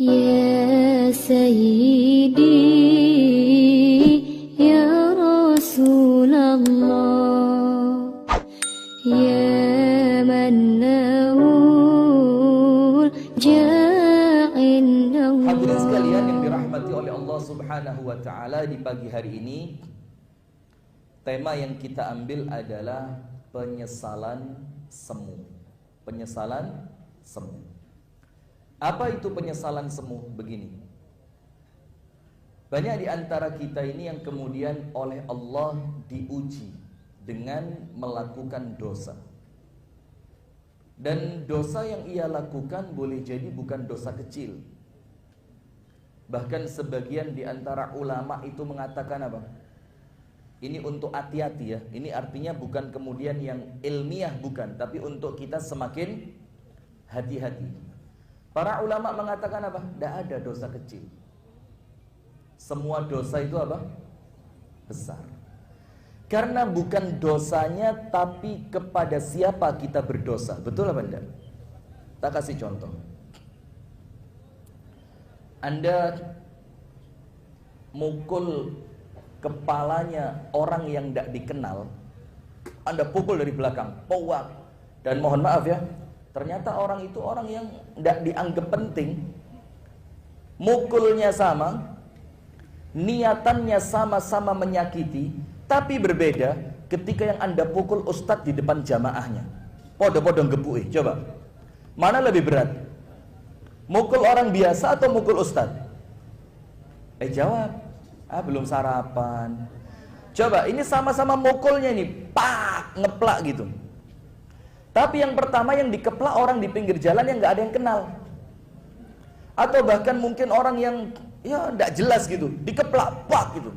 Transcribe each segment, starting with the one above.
Ya Sayyidi Ya Rasulullah Ya man lahu ja'indallah. Hadirin sekalian yang dirahmati oleh Allah Subhanahu wa Ta'ala, di pagi hari ini tema yang kita ambil adalah penyesalan semu. Penyesalan semu. Apa itu penyesalan semu? Begini, banyak di antara kita ini yang kemudian oleh Allah diuji dengan melakukan dosa. Dan dosa yang ia lakukan boleh jadi bukan dosa kecil. Bahkan sebagian di antara ulama itu mengatakan apa? Ini untuk hati-hati ya. Ini artinya bukan kemudian yang ilmiah, bukan, tapi untuk kita semakin hati-hati. Para ulama mengatakan apa? Tidak ada dosa kecil. Semua dosa itu apa? Besar. Karena bukan dosanya, tapi kepada siapa kita berdosa. Betul apa enggak? Kita kasih contoh. Anda mukul kepalanya orang yang tidak dikenal. Anda pukul dari belakang, powak. Dan mohon maaf ya, ternyata orang itu orang yang tidak dianggap penting. Mukulnya sama, niatannya sama-sama menyakiti, tapi berbeda ketika yang Anda pukul ustadz di depan jamaahnya. Podo-podo ngebui, coba. Mana lebih berat? Mukul orang biasa atau mukul ustadz? Jawab. Belum sarapan. Coba, ini sama-sama mukulnya nih, pak, ngeplak gitu. Tapi yang pertama yang dikeplak orang di pinggir jalan yang nggak ada yang kenal, atau bahkan mungkin orang yang ya nggak jelas gitu, dikeplak pak gitu.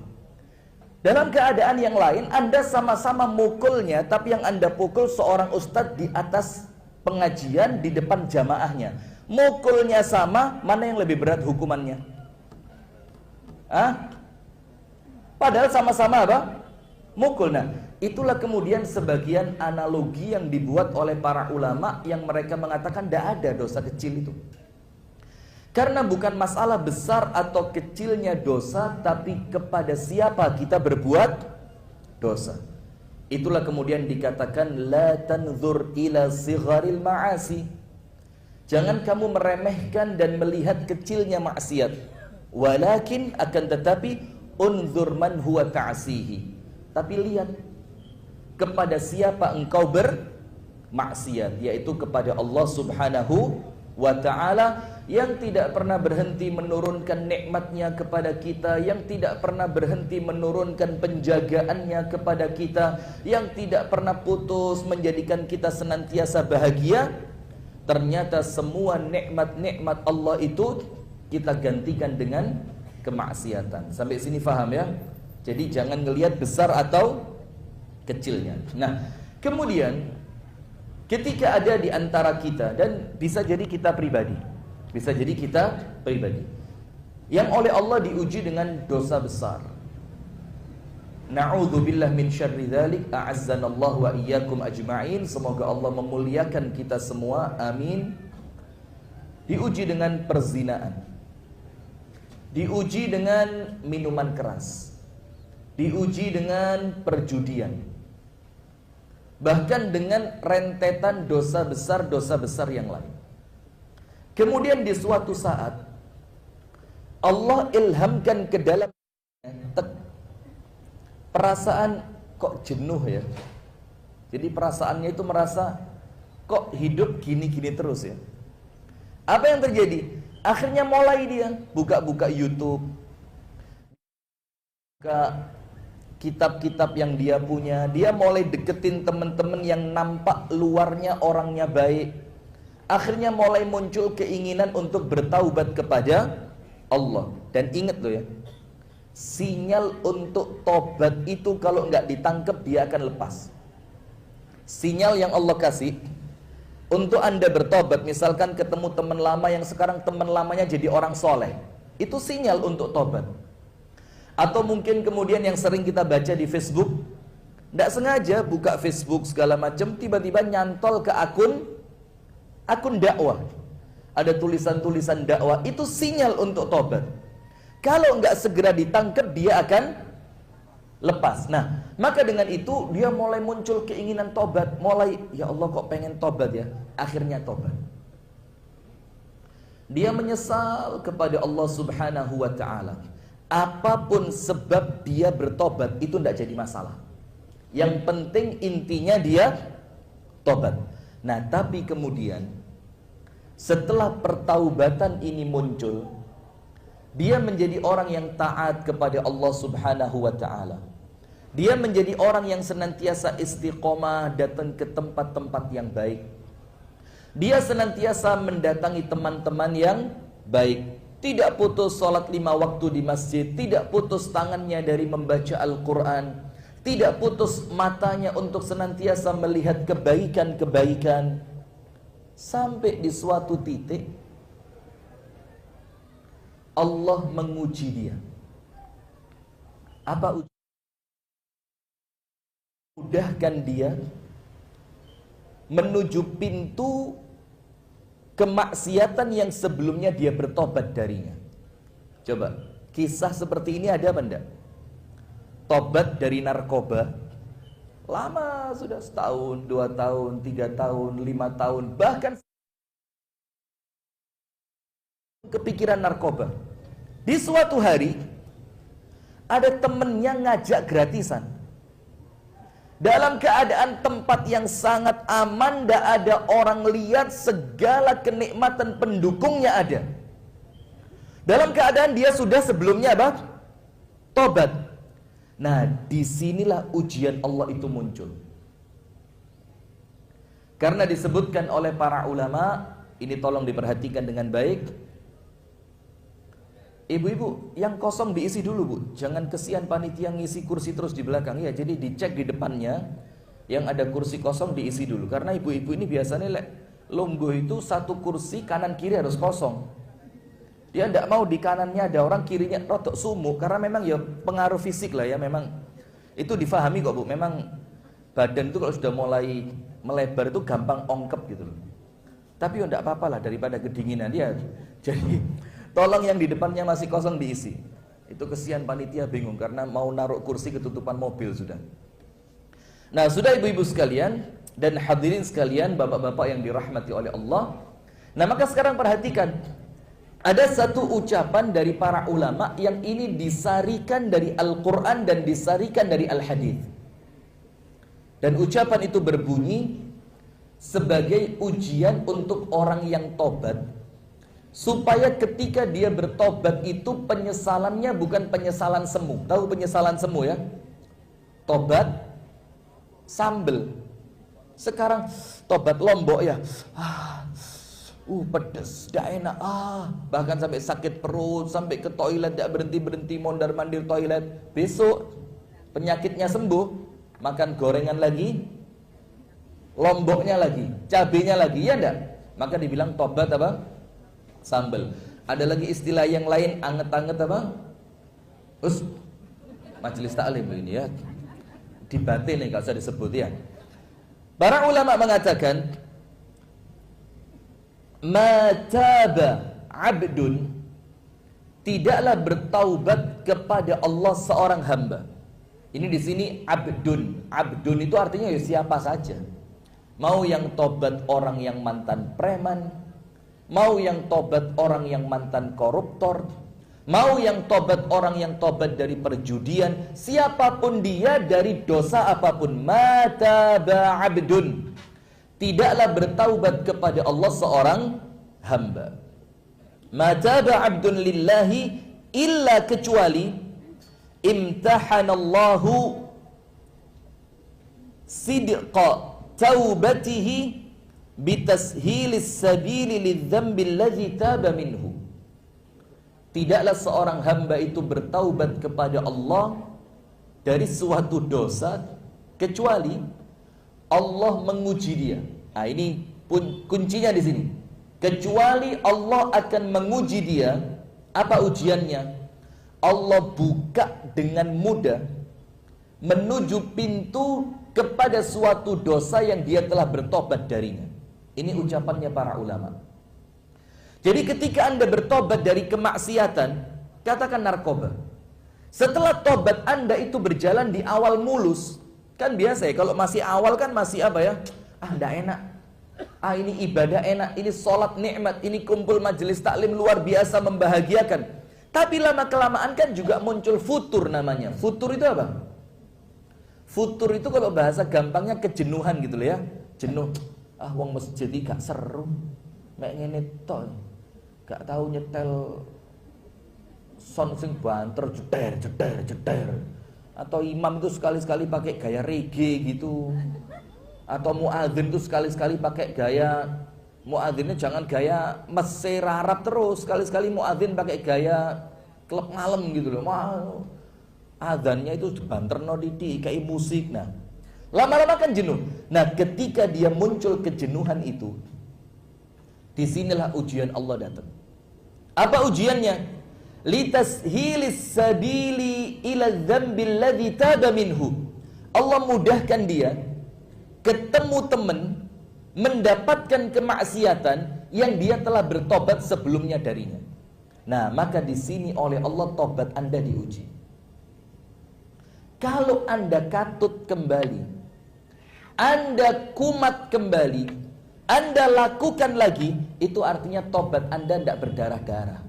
Dalam keadaan yang lain Anda sama-sama mukulnya, tapi yang Anda pukul seorang ustadz di atas pengajian di depan jamaahnya. Mukulnya sama, mana yang lebih berat hukumannya? Padahal sama-sama apa? Mukul. Nah, itulah kemudian sebagian analogi yang dibuat oleh para ulama yang mereka mengatakan tidak ada dosa kecil itu. Karena bukan masalah besar atau kecilnya dosa, tapi kepada siapa kita berbuat dosa. Itulah kemudian dikatakan la tanzur ila sigharil ma'asi. Jangan kamu meremehkan dan melihat kecilnya maksiat. Walakin akan tetapi unzur man huwa ta'asihi. Tapi lihat kepada siapa engkau bermaksiat, yaitu kepada Allah Subhanahu wa Ta'ala, yang tidak pernah berhenti menurunkan nikmatnya kepada kita, yang tidak pernah berhenti menurunkan penjagaannya kepada kita, yang tidak pernah putus menjadikan kita senantiasa bahagia. Ternyata semua nikmat-nikmat Allah itu kita gantikan dengan kemaksiatan. Sampai sini paham ya? Jadi jangan ngelihat besar atau kecilnya. Nah, kemudian ketika ada di antara kita, dan bisa jadi kita pribadi, yang oleh Allah diuji dengan dosa besar. Na'udzubillah min syarri dzalik, a'azzanallahu wa iyyakum ajma'in. Semoga Allah memuliakan kita semua, amin. Diuji dengan perzinaan, diuji dengan minuman keras, diuji dengan perjudian, bahkan dengan rentetan dosa besar yang lain. Kemudian di suatu saat Allah ilhamkan ke dalam perasaan kok jenuh ya. Jadi perasaannya itu merasa kok hidup gini-gini terus ya. Apa yang terjadi? Akhirnya mulai dia buka-buka YouTube, buka kitab-kitab yang dia punya. Dia mulai deketin teman-teman yang nampak luarnya orangnya baik. Akhirnya mulai muncul keinginan untuk bertaubat kepada Allah. Dan ingat loh ya, sinyal untuk tobat itu kalau nggak ditangkap dia akan lepas. Sinyal yang Allah kasih, untuk Anda bertobat, misalkan ketemu teman lama yang sekarang teman lamanya jadi orang soleh, itu sinyal untuk tobat. Atau mungkin kemudian yang sering kita baca di Facebook, tidak sengaja buka Facebook segala macam, tiba-tiba nyantol ke akun dakwah, ada tulisan-tulisan dakwah, itu sinyal untuk tobat. Kalau nggak segera ditangkap, dia akan lepas. Nah, maka dengan itu dia mulai muncul keinginan tobat, mulai, ya Allah kok pengen tobat ya, akhirnya tobat. Dia menyesal kepada Allah Subhanahu wa ta'ala. Apapun sebab dia bertobat, itu tidak jadi masalah. Yang penting intinya dia tobat. Nah, tapi kemudian setelah pertaubatan ini muncul, dia menjadi orang yang taat kepada Allah Subhanahu wa ta'ala. Dia menjadi orang yang senantiasa istiqomah, datang ke tempat-tempat yang baik. Dia senantiasa mendatangi teman-teman yang baik. Tidak putus sholat 5 waktu di masjid. Tidak putus tangannya dari membaca Al-Quran. Tidak putus matanya untuk senantiasa melihat kebaikan-kebaikan. Sampai di suatu titik Allah menguji dia. Apa ujian? Mudahkan dia menuju pintu kemaksiatan yang sebelumnya dia bertobat darinya. Coba, kisah seperti ini ada apa enggak? Tobat dari narkoba, lama sudah, setahun, 2 tahun, 3 tahun, 5 tahun, bahkan kepikiran narkoba. Di suatu hari ada temennya ngajak gratisan. Dalam keadaan tempat yang sangat aman, tidak ada orang lihat, segala kenikmatan pendukungnya ada. Dalam keadaan dia sudah sebelumnya apa? Tobat. Nah, disinilah ujian Allah itu muncul. Karena disebutkan oleh para ulama, ini tolong diperhatikan dengan baik. Ibu-ibu, yang kosong diisi dulu bu, jangan kesian panitia ngisi kursi terus di belakang ya. Jadi dicek di depannya yang ada kursi kosong diisi dulu. Karena ibu-ibu ini biasanya lungguh itu satu kursi kanan kiri harus kosong. Dia tidak mau di kanannya ada orang, kirinya rotok sumuk. Karena memang ya pengaruh fisik lah ya, memang itu difahami kok bu. Memang badan itu kalau sudah mulai melebar itu gampang ongkep gitu loh. Tapi ya tidak apa-apa lah daripada kedinginan dia. Jadi tolong yang di depannya masih kosong diisi. Itu kesian panitia bingung karena mau naruh kursi ketutupan mobil sudah. Nah, sudah ibu-ibu sekalian dan hadirin sekalian, bapak-bapak yang dirahmati oleh Allah. Nah, maka sekarang perhatikan. Ada satu ucapan dari para ulama yang ini disarikan dari Al-Quran dan disarikan dari Al-Hadith. Dan ucapan itu berbunyi sebagai ujian untuk orang yang tobat, supaya ketika dia bertobat itu penyesalannya bukan penyesalan semu. Tahu penyesalan semu ya? Tobat sambel. Sekarang tobat lombok ya. Pedes, tidak enak. Bahkan sampai sakit perut, sampai ke toilet tidak berhenti-berhenti, mondar-mandir toilet. Besok penyakitnya sembuh, makan gorengan lagi, lomboknya lagi, cabenya lagi, ya enggak? Maka dibilang tobat apa? Sambal. Ada lagi istilah yang lain, anget-anget apa? Majelis taklim ini ya. Dibatin nih, gak usah disebut ya. Para ulama mengatakan, mataba abdun, tidaklah bertaubat kepada Allah seorang hamba. Ini di sini abdun. Abdun itu artinya ya siapa saja. Mau yang tobat orang yang mantan preman, mau yang tobat orang yang mantan koruptor, mau yang tobat orang yang tobat dari perjudian, siapapun dia dari dosa apapun, mataba abdun, tidaklah bertaubat kepada Allah seorang hamba. Mataba abdun lillahi illa, kecuali imtahanallahu sidqa taubatihi bitashilis sabili lidzambi allazi taba minhu. Tidaklah seorang hamba itu bertaubat kepada Allah dari suatu dosa kecuali Allah menguji dia. Nah, ini kuncinya di sini. Kecuali Allah akan menguji dia. Apa ujiannya? Allah buka dengan mudah menuju pintu kepada suatu dosa yang dia telah bertobat darinya. Ini ucapannya para ulama. Jadi ketika Anda bertobat dari kemaksiatan, katakan narkoba. Setelah tobat Anda itu berjalan di awal mulus. Kan biasa ya, kalau masih awal kan masih apa ya? Enggak enak. Ini ibadah enak, ini sholat nikmat, ini kumpul majelis taklim luar biasa membahagiakan. Tapi lama-kelamaan kan juga muncul futur namanya. Futur itu apa? Futur itu kalau bahasa gampangnya kejenuhan gitu loh ya. Jenuh. Wong masjid iki gak seru. Mek ngene tok. Gak tahu nyetel sound sing banter jeder. Atau imam itu sekali-sekali pakai gaya reggae gitu. Atau muadzin itu sekali-sekali pakai gaya, muadzinnya jangan gaya Mesir Arab terus, sekali-sekali muadzin pakai gaya klub malam gitu loh. Adzannya itu banterno didik kayak musik. Nah, lama-lama kan jenuh. Nah, ketika dia muncul kejenuhan itu, disinilah ujian Allah datang. Apa ujiannya? Litashilis sabili ila dzambil ladzi taba minhu. Allah mudahkan dia ketemu teman, mendapatkan kemaksiatan yang dia telah bertobat sebelumnya darinya. Nah, maka di sini oleh Allah tobat Anda diuji. Kalau Anda katut kembali, Anda kumat kembali, Anda lakukan lagi, itu artinya tobat Anda tidak berdarah-darah.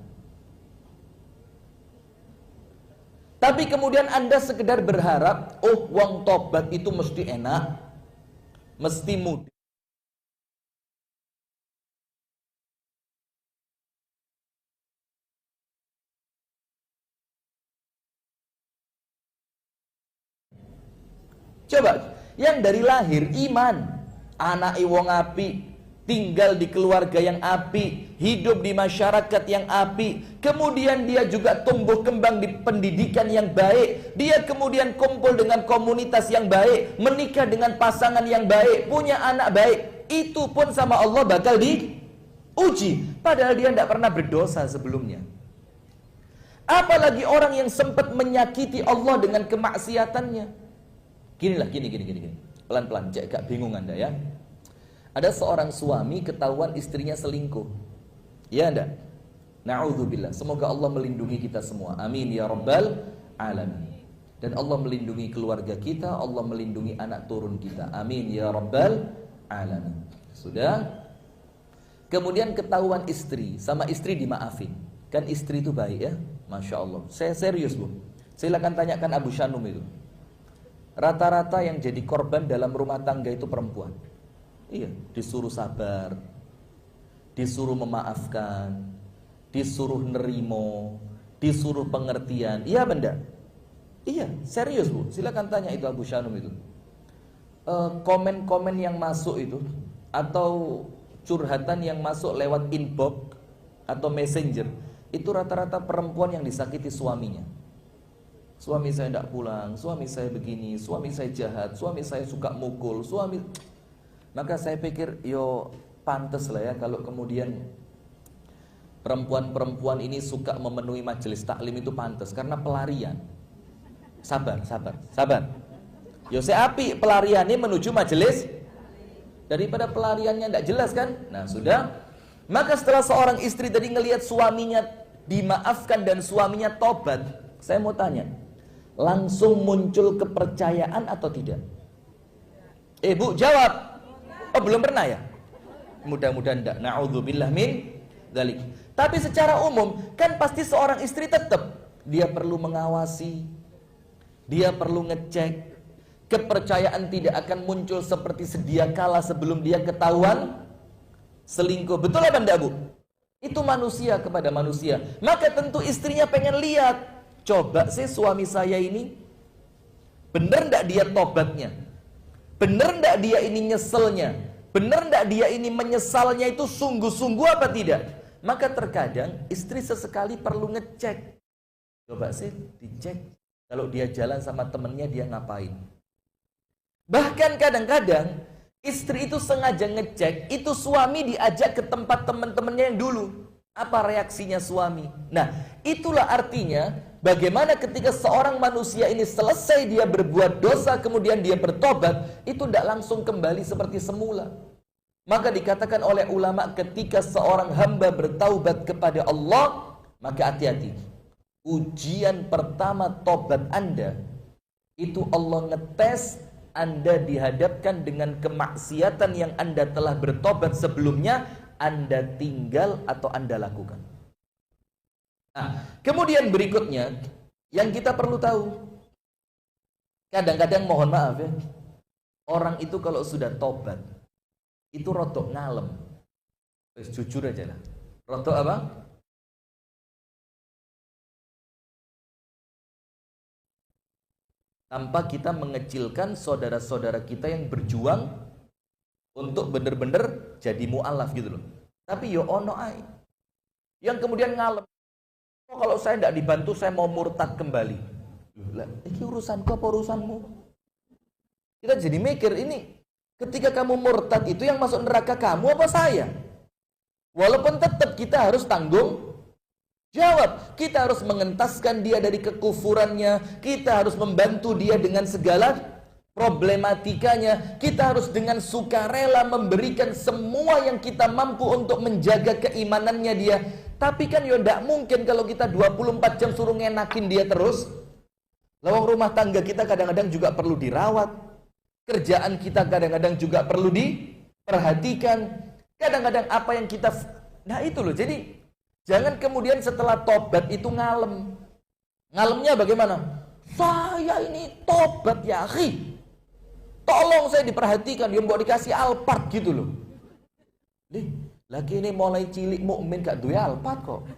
Tapi kemudian Anda sekedar berharap, wong tobat itu mesti enak, mesti mudah. Coba, yang dari lahir iman, anak wong api, tinggal di keluarga yang api, hidup di masyarakat yang api, kemudian dia juga tumbuh kembang di pendidikan yang baik, dia kemudian kumpul dengan komunitas yang baik, menikah dengan pasangan yang baik, punya anak baik, itu pun sama Allah bakal diuji, padahal dia tidak pernah berdosa sebelumnya. Apalagi orang yang sempat menyakiti Allah dengan kemaksiatannya. Gini. Pelan-pelan, cek gak bingung Anda ya. Ada seorang suami ketahuan istrinya selingkuh. Ya enggak? Na'udzubillah. Semoga Allah melindungi kita semua. Amin ya rabbal alamin. Dan Allah melindungi keluarga kita, Allah melindungi anak turun kita. Amin ya rabbal alamin. Sudah? Kemudian ketahuan istri, sama istri dimaafin. Kan istri itu baik ya? Masya Allah. Saya serius Bu. Silakan tanyakan Abu Shanum itu. Rata-rata yang jadi korban dalam rumah tangga itu perempuan. Iya, disuruh sabar, disuruh memaafkan, disuruh nerimo, disuruh pengertian. Iya benda? Iya, serius Bu. Silakan tanya itu Abu Shanum itu. Komen-komen yang masuk itu, atau curhatan yang masuk lewat inbox atau messenger, itu rata-rata perempuan yang disakiti suaminya. Suami saya tidak pulang, suami saya begini, suami saya jahat, suami saya suka mukul, suami. Maka saya pikir, pantas lah ya kalau kemudian perempuan-perempuan ini suka memenuhi majelis taklim itu pantas, karena pelarian. Sabar. Saya api pelariannya menuju majelis daripada pelariannya tidak jelas kan? Nah sudah. Maka setelah seorang istri tadi ngelihat suaminya dimaafkan dan suaminya tobat, saya mau tanya, langsung muncul kepercayaan atau tidak? Bu jawab. Belum pernah ya? Mudah-mudahan enggak. Na'udzubillah min dzalik. Tapi secara umum kan pasti seorang istri tetap dia perlu mengawasi, dia perlu ngecek. Kepercayaan tidak akan muncul seperti sedia kala sebelum dia ketahuan selingkuh. Betul apa enggak Bu? Itu manusia kepada manusia. Maka tentu istrinya pengen lihat, coba sih suami saya ini bener enggak dia tobatnya? Bener enggak dia ini nyeselnya? Bener enggak dia ini menyesalnya itu sungguh-sungguh apa tidak? Maka terkadang istri sesekali perlu ngecek. Coba sih dicek. Kalau dia jalan sama temennya dia ngapain? Bahkan kadang-kadang Istri itu sengaja ngecek, itu suami diajak ke tempat teman-temannya yang dulu. Apa reaksinya suami? Nah, itulah artinya bagaimana ketika seorang manusia ini selesai dia berbuat dosa, kemudian dia bertobat, itu tidak langsung kembali seperti semula. Maka dikatakan oleh ulama, ketika seorang hamba bertaubat kepada Allah, maka hati-hati. Ujian pertama tobat Anda, itu Allah ngetes Anda dihadapkan dengan kemaksiatan yang Anda telah bertobat sebelumnya, Anda tinggal atau Anda lakukan. Nah, kemudian berikutnya yang kita perlu tahu, kadang-kadang mohon maaf ya, orang itu kalau sudah tobat itu rotok ngalem. Jujur aja lah. Rotok apa? Tanpa kita mengecilkan saudara-saudara kita yang berjuang untuk benar-benar jadi mu'alaf gitu loh. Tapi yo ono ai yang kemudian ngalem. Oh, kalau saya tidak dibantu saya mau murtad kembali. Lah, ini urusanku apa urusanmu? Kita jadi mikir, ini ketika kamu murtad itu yang masuk neraka kamu apa saya? Walaupun tetap kita harus tanggung jawab. Kita harus mengentaskan dia dari kekufurannya. Kita harus membantu dia dengan segala problematikanya. Kita harus dengan sukarela memberikan semua yang kita mampu untuk menjaga keimanannya dia. Tapi kan ya tidak mungkin kalau kita 24 jam suruh ngenakin dia terus. Lawang rumah tangga kita kadang-kadang juga perlu dirawat. Kerjaan kita kadang-kadang juga perlu diperhatikan. Kadang-kadang apa yang kita... Nah itu loh, jadi jangan kemudian setelah tobat itu ngalem. Ngalemnya bagaimana? Saya ini tobat ya akhi, tolong saya diperhatikan. Dia mau dikasih Alphard gitu loh. Lagi ini mulai cilik mukmin gak duwe Alphard kok.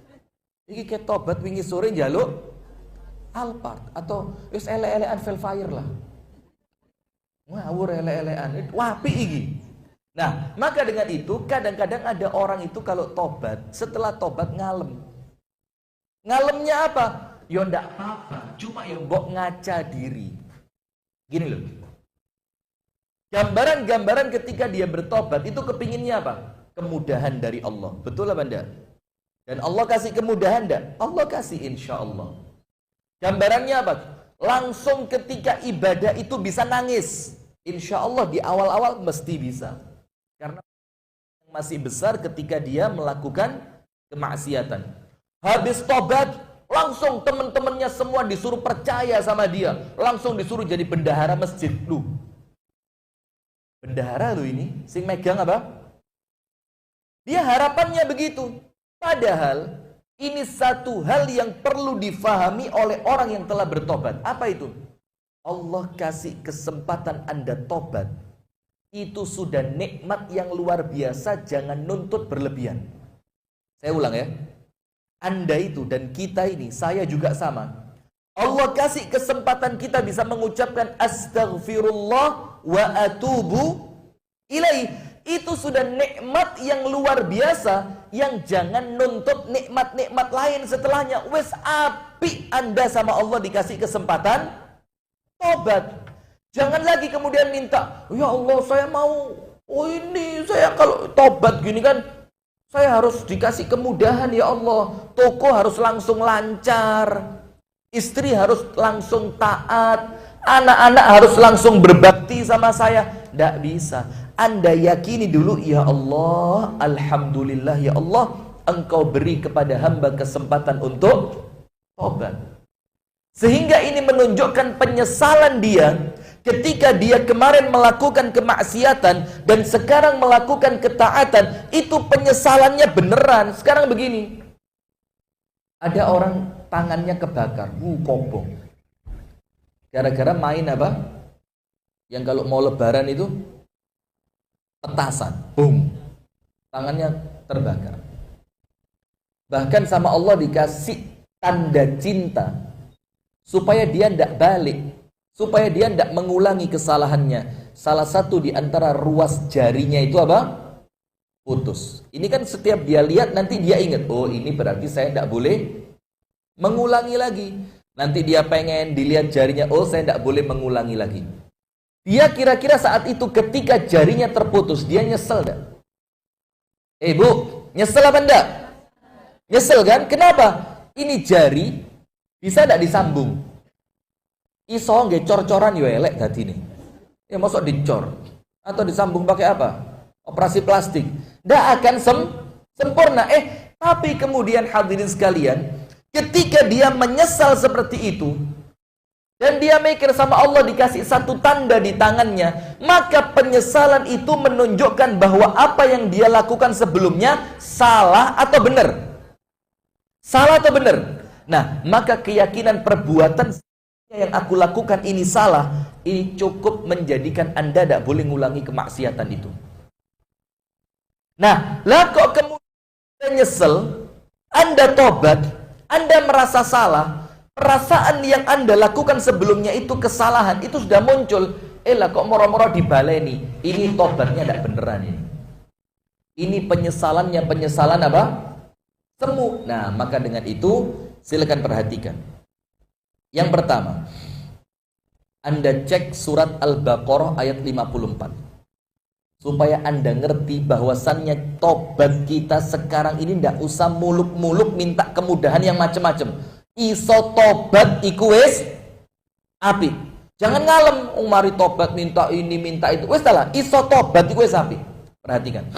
Iki ke tobat wingi sore njaluk Alphard atau wis ele-elean Velfire lah. Ngawur ele-elean. Wapi iki. Nah, maka dengan itu kadang-kadang ada orang itu kalau tobat, setelah tobat ngalem. Ngalemnya apa? Ya ndak apa-apa, cuma ya mbok ngaca diri. Gini loh. Gambaran-gambaran ketika dia bertobat itu kepinginnya apa? Kemudahan dari Allah. Betul apa enggak? Dan Allah kasih kemudahan enggak? Allah kasih insya Allah. Gambarannya apa? Langsung ketika ibadah itu bisa nangis. Insya Allah di awal-awal mesti bisa. Karena masih besar ketika dia melakukan kemaksiatan. Habis tobat, langsung teman-temannya semua disuruh percaya sama dia. Langsung disuruh jadi bendahara masjid. Lu bendahara lu ini, sing megang apa? Dia harapannya begitu. Padahal ini satu hal yang perlu difahami oleh orang yang telah bertobat. Apa itu? Allah kasih kesempatan Anda tobat. Itu sudah nikmat yang luar biasa, jangan nuntut berlebihan. Saya ulang ya. Anda itu dan kita ini, saya juga sama. Allah kasih kesempatan kita bisa mengucapkan astaghfirullah wa atubu ilaih. Itu sudah nikmat yang luar biasa, yang jangan nuntut nikmat-nikmat lain setelahnya. Wes api Anda sama Allah dikasih kesempatan tobat. Jangan lagi kemudian minta, ya Allah saya mau, ini saya kalau tobat gini kan, saya harus dikasih kemudahan ya Allah. Toko harus langsung lancar, istri harus langsung taat, anak-anak harus langsung berbakti sama saya. Tidak bisa. Anda yakini dulu, ya Allah, alhamdulillah ya Allah, Engkau beri kepada hamba kesempatan untuk tobat. Sehingga ini menunjukkan penyesalan dia ketika dia kemarin melakukan kemaksiatan dan sekarang melakukan ketaatan. Itu penyesalannya beneran. Sekarang begini, ada orang tangannya kebakar, kobong, gara-gara main apa? Yang kalau mau lebaran itu petasan, boom, tangannya terbakar. Bahkan sama Allah dikasih tanda cinta supaya dia tidak balik, supaya dia tidak mengulangi kesalahannya. Salah satu di antara ruas jarinya itu apa? Putus. Ini kan setiap dia lihat nanti dia ingat, oh ini berarti saya tidak boleh mengulangi lagi. Nanti dia pengen dilihat jarinya, oh saya tidak boleh mengulangi lagi. Dia kira-kira saat itu ketika jarinya terputus, dia nyesel enggak? Bu, nyesel apa enggak? Nyesel kan? Kenapa? Ini jari bisa enggak disambung? Iso nggih cor-coran yo elek dadi nih. Ya mosok dicor atau disambung pakai apa? Operasi plastik. Enggak akan sempurna. Tapi kemudian hadirin sekalian, ketika dia menyesal seperti itu, dan dia mikir sama Allah dikasih satu tanda di tangannya, maka penyesalan itu menunjukkan bahwa apa yang dia lakukan sebelumnya salah atau benar. Salah atau benar. Nah, maka keyakinan perbuatan yang aku lakukan ini salah, ini cukup menjadikan Anda tidak boleh ngulangi kemaksiatan itu. Nah, lah kok kemudian nyesel, Anda tobat, Anda merasa salah, perasaan yang Anda lakukan sebelumnya itu kesalahan, itu sudah muncul. Lah kok moro-moro dibaleni. Ini tobatnya tidak beneran ini. Ini penyesalan apa? Semu. Nah, maka dengan itu silakan perhatikan. Yang pertama, Anda cek surat Al-Baqarah ayat 54. Supaya Anda ngerti bahwasannya tobat kita sekarang ini tidak usah muluk-muluk minta kemudahan yang macam-macam. Iso tobat iku wis apik. Jangan ngalem mari tobat minta ini minta itu. Wis lah, iso tobat iku wis apik. Perhatikan.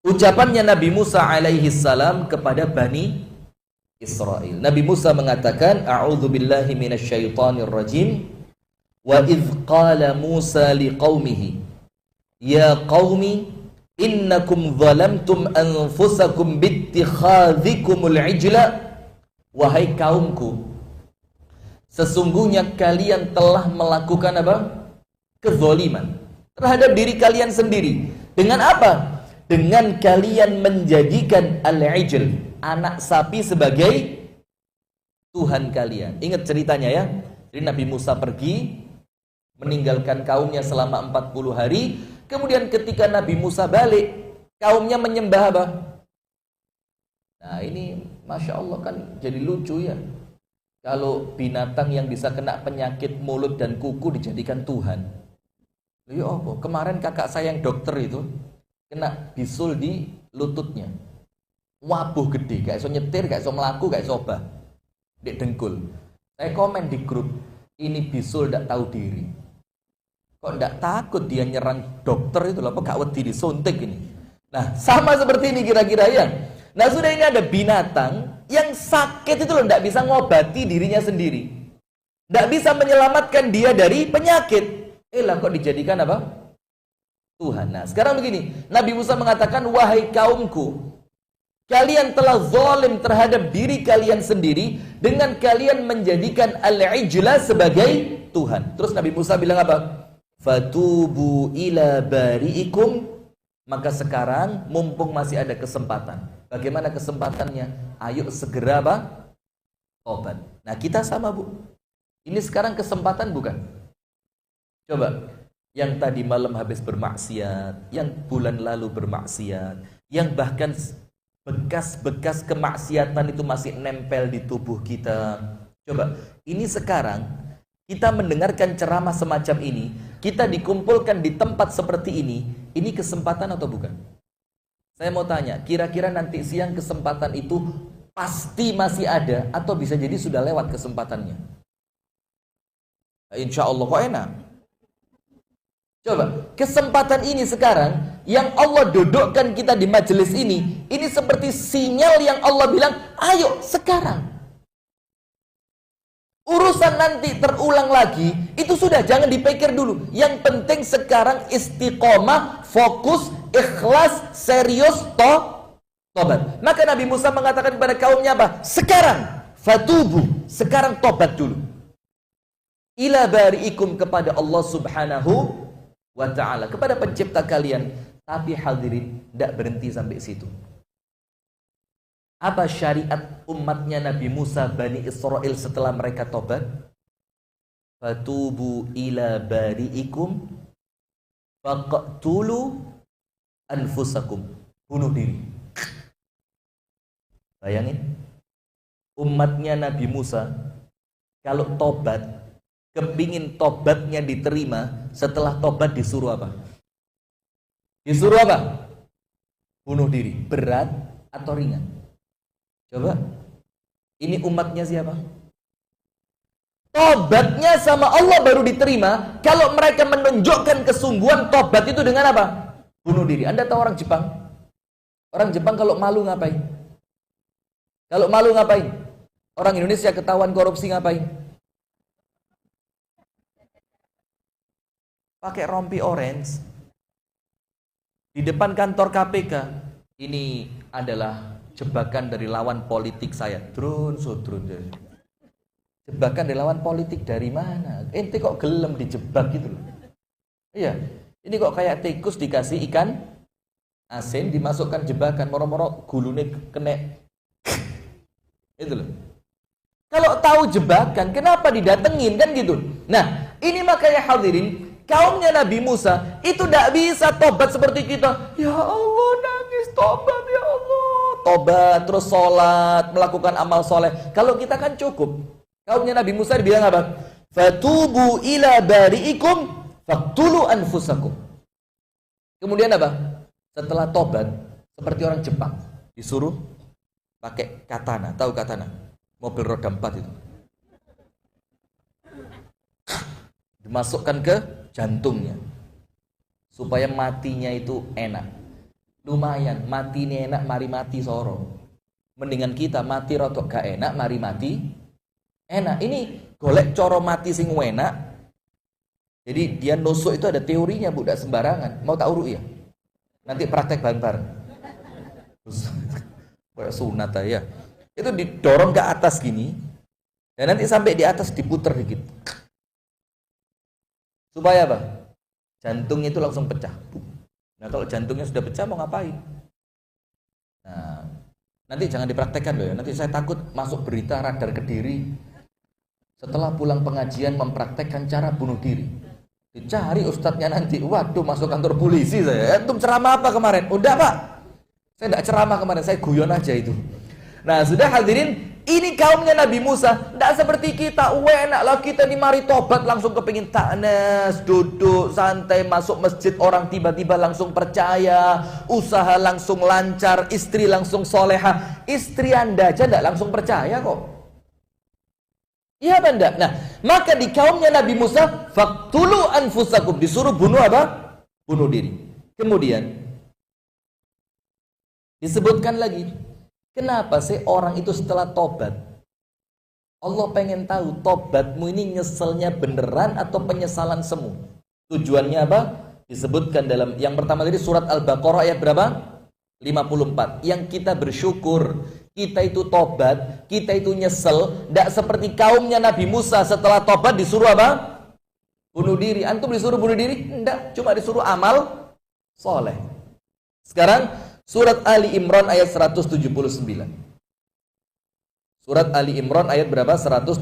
Ucapannya Nabi Musa alaihi salam kepada Bani Israel. Nabi Musa mengatakan, "A'udzubillahi minasyaitonir rajim. Wa idz qala Musa liqaumihi ya qaumi innakum zalamtum anfusakum bittikhadhikumul ijla." Wahai kaumku, sesungguhnya kalian telah melakukan apa? Kezaliman terhadap diri kalian sendiri. Dengan apa? Dengan kalian menjadikan al-ijl, anak sapi, sebagai Tuhan kalian. Ingat ceritanya ya. Jadi Nabi Musa pergi meninggalkan kaumnya selama 40 hari. Kemudian ketika Nabi Musa balik, kaumnya menyembah apa? Nah ini Masya Allah kan jadi lucu ya. Kalau binatang yang bisa kena penyakit mulut dan kuku dijadikan Tuhan. Ya apa? Kemarin kakak saya yang dokter itu kena bisul di lututnya. Wabuh gede, gak iso nyetir, gak iso melaku, gak iso obah. Di dengkul. Saya komen di grup, ini bisul gak tahu diri. Kok nggak takut dia nyerang dokter itu loh, apa gak wedi disuntik ini. Nah sama seperti ini kira-kira ya. Nah sudah, ini ada binatang yang sakit itu loh, nggak bisa ngobati dirinya sendiri, nggak bisa menyelamatkan dia dari penyakit. Lah kok dijadikan apa? Tuhan. Nah sekarang begini, Nabi Musa mengatakan, wahai kaumku, kalian telah zalim terhadap diri kalian sendiri dengan kalian menjadikan al-ijla sebagai Tuhan. Terus Nabi Musa bilang apa? Fatubu ila bari'ikum. Maka sekarang mumpung masih ada kesempatan. Bagaimana kesempatannya? Ayo segera apa? Tobat. Nah kita sama bu. Ini sekarang kesempatan bukan? Coba. Yang tadi malam habis bermaksiat, yang bulan lalu bermaksiat, yang bahkan bekas-bekas kemaksiatan itu masih nempel di tubuh kita. Coba, ini sekarang kita mendengarkan ceramah semacam ini, kita dikumpulkan di tempat seperti ini kesempatan atau bukan? Saya mau tanya, kira-kira nanti siang kesempatan itu pasti masih ada atau bisa jadi sudah lewat kesempatannya? Insya Allah kok enak. Coba, kesempatan ini sekarang yang Allah dudukkan kita di majelis ini seperti sinyal yang Allah bilang, ayo sekarang. Urusan nanti terulang lagi, itu sudah jangan dipikir dulu. Yang penting sekarang istiqomah, fokus, ikhlas, serius, tobat. Maka Nabi Musa mengatakan kepada kaumnya apa? Sekarang, fatubu, sekarang tobat dulu. Ila bari'ikum, kepada Allah subhanahu wa ta'ala, kepada pencipta kalian. Tapi hadirin, tidak berhenti sampai situ. Apa syariat umatnya Nabi Musa Bani Israel setelah mereka tobat? Fatubu ila bari'ikum faqtulu anfusakum, bunuh diri. Bayangin, umatnya Nabi Musa kalau tobat kepingin tobatnya diterima, setelah tobat disuruh apa? Disuruh apa? Bunuh diri. Berat atau ringan? Coba. Ini umatnya siapa? Tobatnya sama Allah baru diterima kalau mereka menunjukkan kesungguhan tobat itu dengan apa? Bunuh diri. Anda tahu orang Jepang? Orang Jepang kalau malu ngapain? Kalau malu ngapain? Orang Indonesia ketahuan korupsi ngapain? Pakai rompi orange di depan kantor KPK. Ini adalah jebakan dari lawan politik saya. Drone. Jebakan dari lawan politik dari mana? Ente kok gelem dijebak gitu loh. Iya. Ini kok kayak tikus dikasih ikan asin, dimasukkan jebakan, moro-moro gulune kena. Itu loh. Kalau tahu jebakan, kenapa didatengin kan gitu? Nah, ini makanya hadirin, kaumnya Nabi Musa itu tidak bisa tobat seperti kita. Ya Allah, nangis tobat ya Allah. Tobat, terus sholat, melakukan amal soleh. Kalau kita kan cukup. Kaumnya Nabi Musa dibilang apa? Fatubu ila bari'ikum faqtulu anfusakum. Kemudian apa? Setelah tobat, seperti orang Jepang, disuruh pakai katana. Tahu katana? Mobil roda 4 itu. Dimasukkan ke jantungnya. Supaya matinya itu enak. Lumayan, mati ini enak, mari mati soro. Mendingan kita mati rotok gak enak, mari mati enak. Ini golek coro mati sing enak. Jadi dia nusuk itu ada teorinya, Bu, tidak sembarangan. Mau tak uruk ya? Nanti praktek bareng-bareng. Kayak sunat ya. Itu didorong ke atas gini. Dan nanti sampai di atas diputer dikit. Supaya apa? Jantungnya itu langsung pecah. Nah, kalau jantungnya sudah pecah mau ngapain? Nah, nanti jangan dipraktekkan loh ya. Nanti saya takut masuk berita radar Kediri. Setelah pulang pengajian mempraktekkan cara bunuh diri. Dicari ustadznya nanti. Waduh, masuk kantor polisi saya. Antum ceramah apa kemarin? Udah, Pak. Saya tidak ceramah kemarin, saya guyon aja itu. Nah, sudah hadirin, ini kaumnya Nabi Musa. Tidak seperti kita, enak lah kita di mari tobat langsung kepingin taknes, duduk santai, masuk masjid orang tiba-tiba langsung percaya, usaha langsung lancar, istri langsung soleha. Istri Anda aja tidak langsung percaya kok. Iya apa enggak? Nah, maka di kaumnya Nabi Musa, faqtulu anfusakum, disuruh bunuh apa? Bunuh diri. Kemudian disebutkan lagi, kenapa sih orang itu setelah tobat? Allah pengen tahu tobatmu ini nyeselnya beneran atau penyesalan semu. Tujuannya apa? Disebutkan dalam yang pertama tadi surat Al-Baqarah ayat berapa? 54. Yang kita bersyukur, kita itu tobat, kita itu nyesel, tidak seperti kaumnya Nabi Musa setelah tobat disuruh apa? Bunuh diri. Antum disuruh bunuh diri? Tidak, cuma disuruh amal soleh. Sekarang Surat Ali Imran ayat 179. Surat Ali Imran ayat berapa? 179.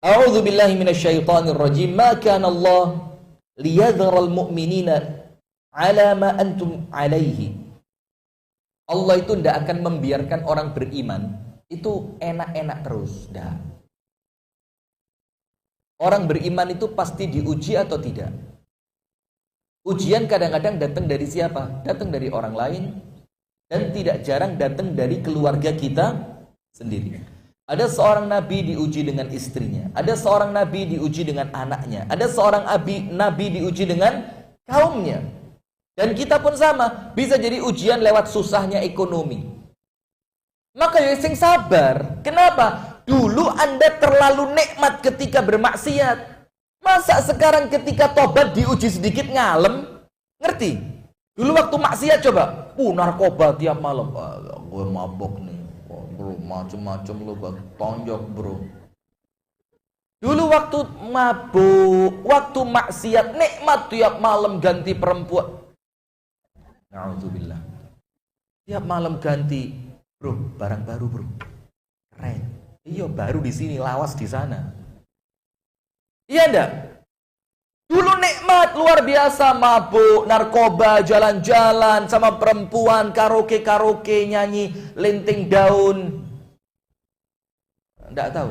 A'udzu billahi minasyaitonir rajim. Ma kana Allah liyadhral mu'minina 'ala ma antum 'alaihi. Allah itu tidak akan membiarkan orang beriman itu enak-enak terus. Dah. Orang beriman itu pasti diuji atau tidak? Ujian kadang-kadang datang dari siapa? Datang dari orang lain. Dan tidak jarang datang dari keluarga kita sendiri. Ada seorang nabi diuji dengan istrinya. Ada seorang nabi diuji dengan anaknya. Ada seorang nabi diuji dengan kaumnya. Dan kita pun sama. Bisa jadi ujian lewat susahnya ekonomi. Maka ya sing sabar. Kenapa? Dulu Anda terlalu nikmat ketika bermaksiat. Masa sekarang ketika tobat diuji sedikit ngalem? Ngerti? Dulu waktu maksiat coba, narkoba tiap malam. Gue mabok nih, bro, macem-macem lu tonjok bro. Dulu waktu mabuk, waktu maksiat, nikmat tiap malam ganti perempuan. Na'udzubillah. Tiap malam ganti, bro, barang baru bro. Keren. Iya, baru di sini, lawas di sana. Iya enggak? Dulu nikmat luar biasa, mabuk, narkoba, jalan-jalan sama perempuan, karaoke, nyanyi, linting daun. Enggak tahu.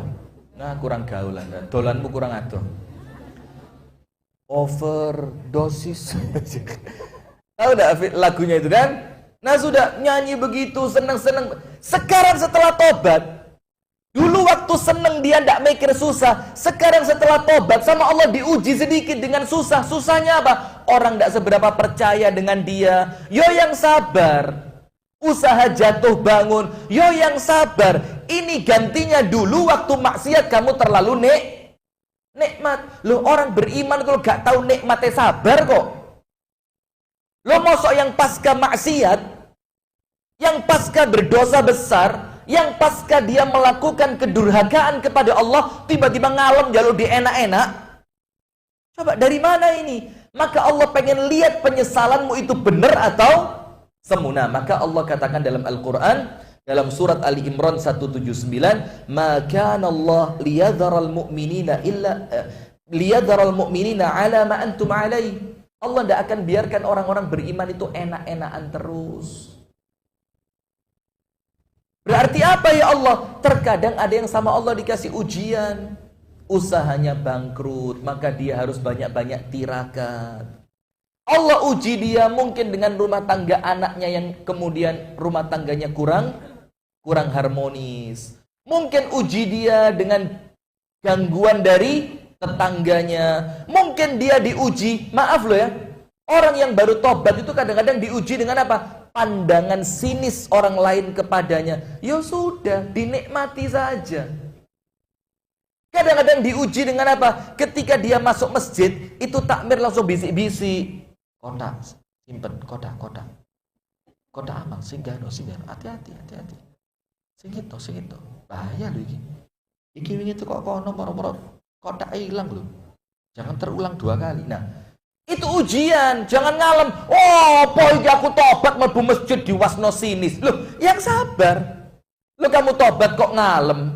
Nah, kurang gaul Anda. Dolanmu kurang adoh. Overdosis. Tahu enggak lagunya itu kan? Nah, sudah nyanyi begitu, seneng-seneng. Sekarang setelah tobat, dulu waktu seneng dia tidak mikir susah. Sekarang setelah tobat sama Allah diuji sedikit dengan susah. Susahnya apa? Orang tidak seberapa percaya dengan dia. Yo yang sabar. Usaha jatuh bangun. Yo yang sabar. Ini gantinya dulu waktu maksiat kamu terlalu nikmat. Loh, orang beriman kalau gak tahu nikmatnya sabar kok. Loh, mosok yang pasca maksiat, yang pasca berdosa besar, yang pasca dia melakukan kedurhakaan kepada Allah, tiba-tiba ngalem jalur di enak-enak. Coba dari mana ini? Maka Allah pengen lihat penyesalanmu itu benar atau semu. Nah, maka Allah katakan dalam Al-Quran, dalam surat Ali Imran 179, "Ma kana Allah liyadharal mu'minina ala ma antum alaih." Allah tidak akan biarkan orang-orang beriman itu enak-enakan terus. Berarti apa ya Allah? Terkadang ada yang sama Allah dikasih ujian, usahanya bangkrut, maka dia harus banyak-banyak tirakat. Allah uji dia mungkin dengan rumah tangga anaknya yang kemudian rumah tangganya kurang harmonis. Mungkin uji dia dengan gangguan dari tetangganya. Mungkin dia diuji, maaf loh ya, orang yang baru tobat itu kadang-kadang diuji dengan apa? Pandangan sinis orang lain kepadanya. Ya sudah, dinikmati saja. Kadang-kadang diuji dengan apa? Ketika dia masuk masjid, itu takmir langsung bisik-bisik. Kotak, simpen, kotak. Kotak amal, singgah, hati-hati. Sing itu. Bahaya loh ini. Iki itu kok kono moro-moro kotak hilang loh. Jangan terulang 2 kali. Nah, itu ujian. Jangan ngalem. Oh, poin aku tobat mlebu masjid diwasno sinis. Loh, yang sabar. Loh, kamu tobat kok ngalem.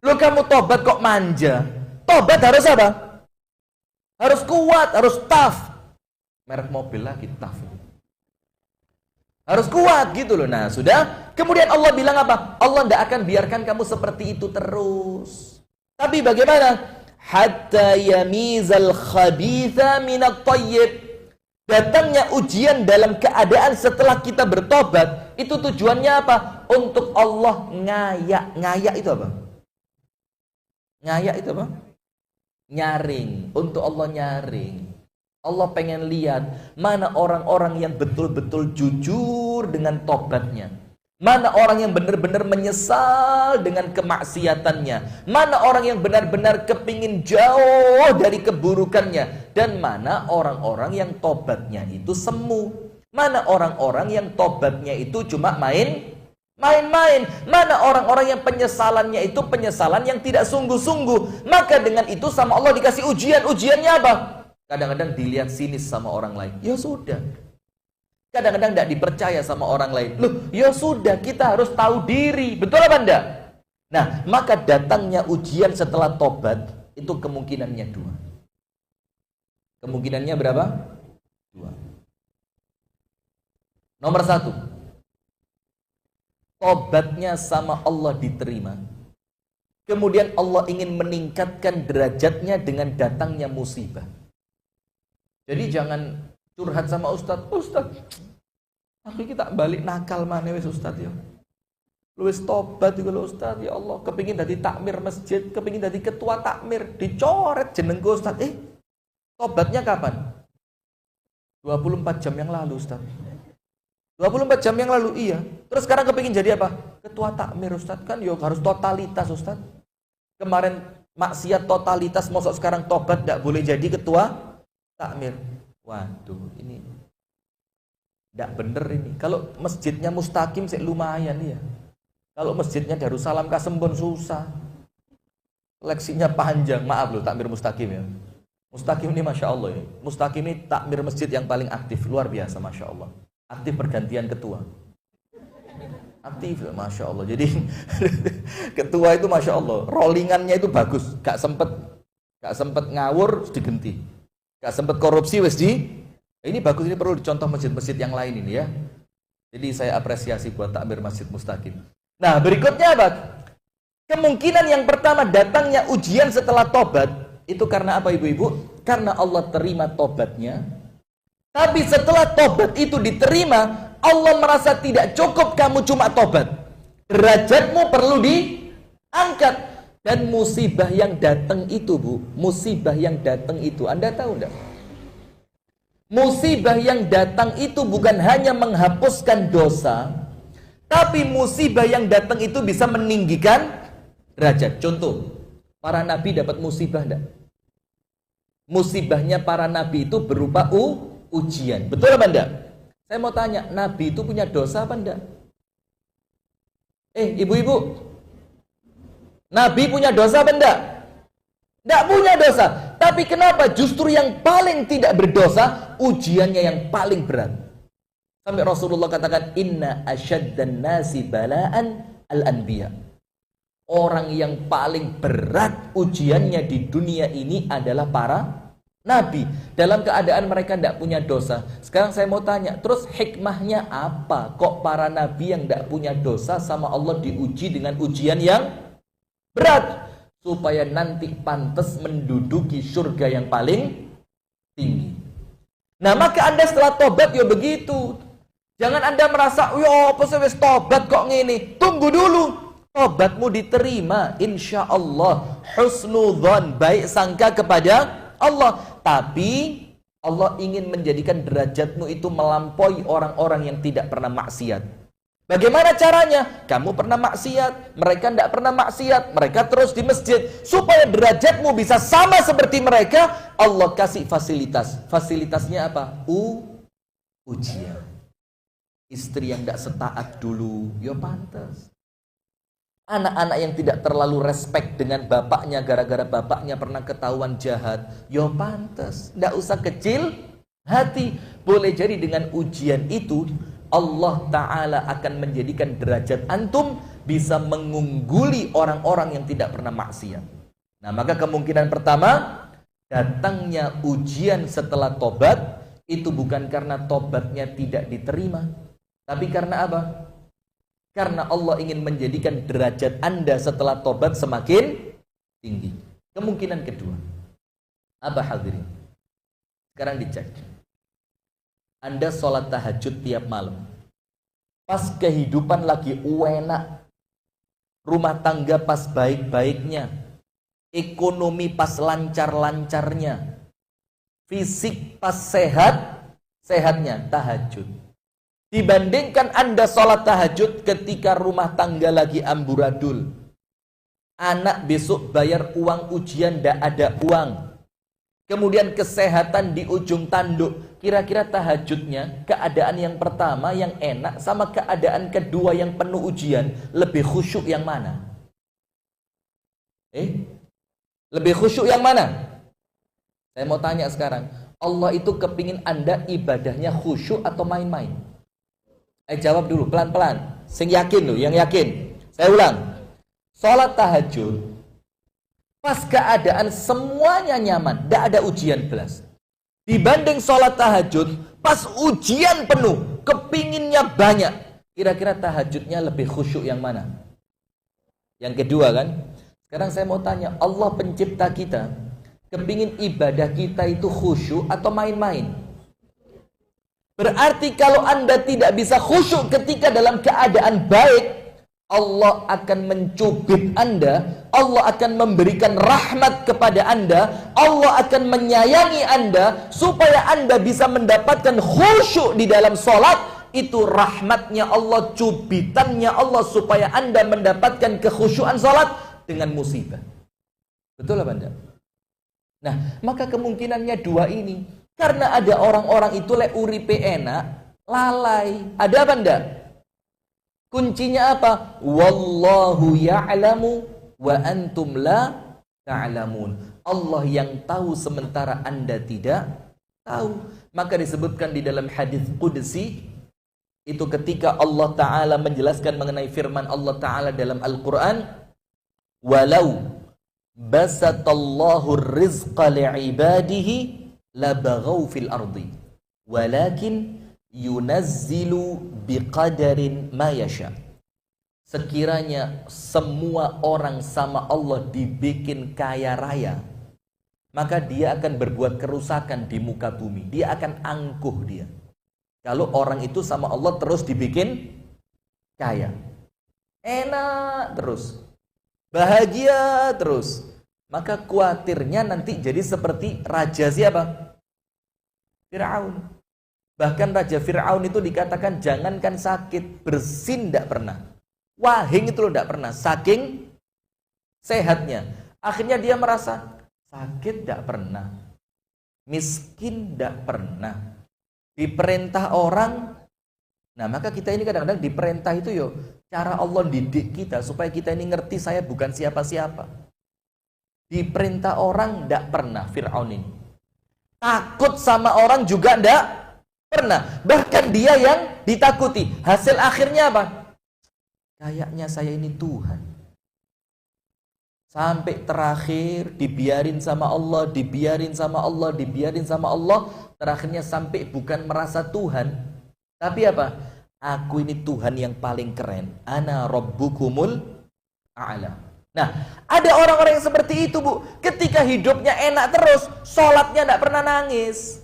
Loh, kamu tobat kok manja. Tobat harus apa? Harus kuat, harus tough. Merek mobil lagi tough. Harus kuat gitu loh. Nah, sudah. Kemudian Allah bilang apa? Allah tidak akan biarkan kamu seperti itu terus. Tapi bagaimana? Hatta yamizal khabitha minat thayyib. Datangnya ujian dalam keadaan setelah kita bertobat. Itu tujuannya apa? Untuk Allah ngayak. Ngayak itu apa? Ngayak itu apa? Nyaring. Untuk Allah nyaring. Allah pengen lihat mana orang-orang yang betul-betul jujur dengan tobatnya. Mana orang yang benar-benar menyesal dengan kemaksiatannya. Mana orang yang benar-benar kepingin jauh dari keburukannya. Dan mana orang-orang yang tobatnya itu semu. Mana orang-orang yang tobatnya itu cuma main-main. Mana orang-orang yang penyesalannya itu penyesalan yang tidak sungguh-sungguh. Maka dengan itu sama Allah dikasih ujian. Ujiannya apa? Kadang-kadang dilihat sinis sama orang lain. Ya sudah. Kadang-kadang tidak dipercaya sama orang lain. Loh, ya sudah, kita harus tahu diri. Betul apa enggak? Nah, maka datangnya ujian setelah tobat, itu kemungkinannya 2. Kemungkinannya berapa? 2. Nomor 1. Tobatnya sama Allah diterima. Kemudian Allah ingin meningkatkan derajatnya dengan datangnya musibah. Jadi jangan curhat sama Ustadz, tapi kita balik nakal mana wis Ustadz ya. Lu wis tobat juga lo Ustadz, ya Allah, kepingin dadi takmir masjid, kepingin dadi ketua takmir, dicoret jenengku Ustadz. Tobatnya kapan? 24 jam yang lalu Ustadz. 24 jam yang lalu, iya. Terus sekarang kepingin jadi apa? Ketua takmir Ustadz, kan yo harus totalitas Ustadz. Kemarin maksiat totalitas, mosok sekarang tobat gak boleh jadi ketua takmir. Waduh, ini tidak bener ini. Kalau masjidnya Mustaqim sih lumayan ya. Kalau masjidnya Darussalam Kasembon susah. Leksinya panjang. Maaf loh, takmir Mustaqim ya. Mustaqim ini Masya Allah ya. Mustaqim ini takmir masjid yang paling aktif. Luar biasa Masya Allah. Aktif pergantian ketua. Aktif ya Masya Allah. Jadi ketua itu Masya Allah. Rollingannya itu bagus. Gak sempet ngawur, digenti. Gak sempat korupsi wes di. Ini bagus, ini perlu dicontoh masjid-masjid yang lain ini ya. Jadi saya apresiasi buat takmir Masjid Mustaqim. Nah, berikutnya apa? Kemungkinan yang pertama datangnya ujian setelah tobat itu karena apa ibu-ibu? Karena Allah terima tobatnya. Tapi setelah tobat itu diterima, Allah merasa tidak cukup kamu cuma tobat. Derajatmu perlu diangkat. Dan musibah yang datang itu, Bu, musibah yang datang itu, Anda tahu enggak? Musibah yang datang itu bukan hanya menghapuskan dosa, tapi musibah yang datang itu bisa meninggikan derajat. Contoh, para nabi dapat musibah enggak? Musibahnya para nabi itu berupa ujian. Betul apa enggak? Saya mau tanya, nabi itu punya dosa apa enggak? Ibu-ibu, nabi punya dosa apa enggak? Enggak punya dosa. Tapi kenapa justru yang paling tidak berdosa ujiannya yang paling berat? Sampai Rasulullah katakan, inna asyaddan nasi bala'an al-anbiya. Orang yang paling berat ujiannya di dunia ini adalah para nabi. Dalam keadaan mereka tidak punya dosa. Sekarang saya mau tanya, terus hikmahnya apa? Kok para nabi yang tidak punya dosa sama Allah diuji dengan ujian yang berat? Supaya nanti pantas menduduki surga yang paling tinggi. Nah, maka Anda setelah tobat ya begitu. Jangan Anda merasa, yo apa sih tobat kok ngini. Tunggu dulu. Tobatmu diterima, insya Allah. Husnudzon, baik sangka kepada Allah. Tapi Allah ingin menjadikan derajatmu itu melampaui orang-orang yang tidak pernah maksiat. Bagaimana caranya? Kamu pernah maksiat, mereka tidak pernah maksiat, mereka terus di masjid. Supaya derajatmu bisa sama seperti mereka, Allah kasih fasilitas. Fasilitasnya apa? Ujian. Istri yang tidak setaat dulu, ya pantas. Anak-anak yang tidak terlalu respect dengan bapaknya gara-gara bapaknya pernah ketahuan jahat, ya pantas. Tidak usah kecil hati. Boleh jadi dengan ujian itu Allah Ta'ala akan menjadikan derajat antum bisa mengungguli orang-orang yang tidak pernah maksiat. Nah, maka kemungkinan pertama, datangnya ujian setelah tobat itu bukan karena tobatnya tidak diterima, tapi karena apa? Karena Allah ingin menjadikan derajat Anda setelah tobat semakin tinggi. Kemungkinan kedua, apa hadirin? Sekarang dicek. Anda sholat tahajud tiap malam. Pas kehidupan lagi enak, rumah tangga pas baik-baiknya, ekonomi pas lancar-lancarnya, fisik pas sehat-sehatnya, tahajud. Dibandingkan Anda sholat tahajud ketika rumah tangga lagi amburadul, anak besok bayar uang ujian, tidak ada uang, kemudian kesehatan di ujung tanduk. Kira-kira tahajudnya, keadaan yang pertama yang enak sama keadaan kedua yang penuh ujian, lebih khusyuk yang mana? Lebih khusyuk yang mana? Saya mau tanya sekarang, Allah itu kepingin Anda ibadahnya khusyuk atau main-main? Jawab dulu, pelan-pelan. Sing yakin loh, yang yakin. Saya ulang. Sholat tahajud, pas keadaan semuanya nyaman, tidak ada ujian belas. Dibanding sholat tahajud, pas ujian penuh, kepinginnya banyak. Kira-kira tahajudnya lebih khusyuk yang mana? Yang kedua kan? Sekarang saya mau tanya, Allah pencipta kita, kepingin ibadah kita itu khusyuk atau main-main? Berarti kalau Anda tidak bisa khusyuk ketika dalam keadaan baik, Allah akan mencubit Anda, Allah akan memberikan rahmat kepada Anda, Allah akan menyayangi Anda, supaya Anda bisa mendapatkan khusyuk di dalam sholat. Itu rahmatnya Allah, cubitannya Allah, supaya Anda mendapatkan kekhusyuan sholat dengan musibah. Betul apa enggak? Nah, maka kemungkinannya dua ini. Karena ada orang-orang itu uripe enak, lalai. Ada apa enggak? Kuncinya apa? Wallahu ya'lamu wa antum la ta'lamun. Allah yang tahu sementara Anda tidak tahu. Maka disebutkan di dalam hadis qudsi, itu ketika Allah Ta'ala menjelaskan mengenai firman Allah Ta'ala dalam Al-Quran, walau basatallahu rizqa li'ibadihi labaghaw fil ardi walakin yunazzilu biqadarin ma yasha. sekiranya semua orang sama Allah dibikin kaya raya, maka dia akan berbuat kerusakan di muka bumi. Dia akan angkuh dia. Kalau orang itu sama Allah terus dibikin kaya, enak terus, bahagia terus, maka khawatirnya nanti jadi seperti raja siapa? Fir'aun. Bahkan Raja Fir'aun itu dikatakan jangankan sakit, bersin tidak pernah. Wahing itu loh tidak pernah, saking sehatnya. Akhirnya dia merasa sakit tidak pernah, miskin tidak pernah, diperintah orang. Nah maka kita ini kadang-kadang diperintah itu yo, cara Allah didik kita supaya kita ini ngerti saya bukan siapa-siapa. Diperintah orang tidak pernah Fir'aun ini. Takut sama orang juga tidak pernah. Bahkan dia yang ditakuti. Hasil akhirnya apa? Kayaknya saya ini Tuhan. Sampai terakhir dibiarin sama Allah, dibiarin sama Allah, dibiarin sama Allah. Terakhirnya sampai bukan merasa Tuhan, tapi apa? Aku ini Tuhan yang paling keren. Ana rabbukumul a'la. Nah, ada orang-orang yang seperti itu, Bu. Ketika hidupnya enak terus, sholatnya tidak pernah nangis,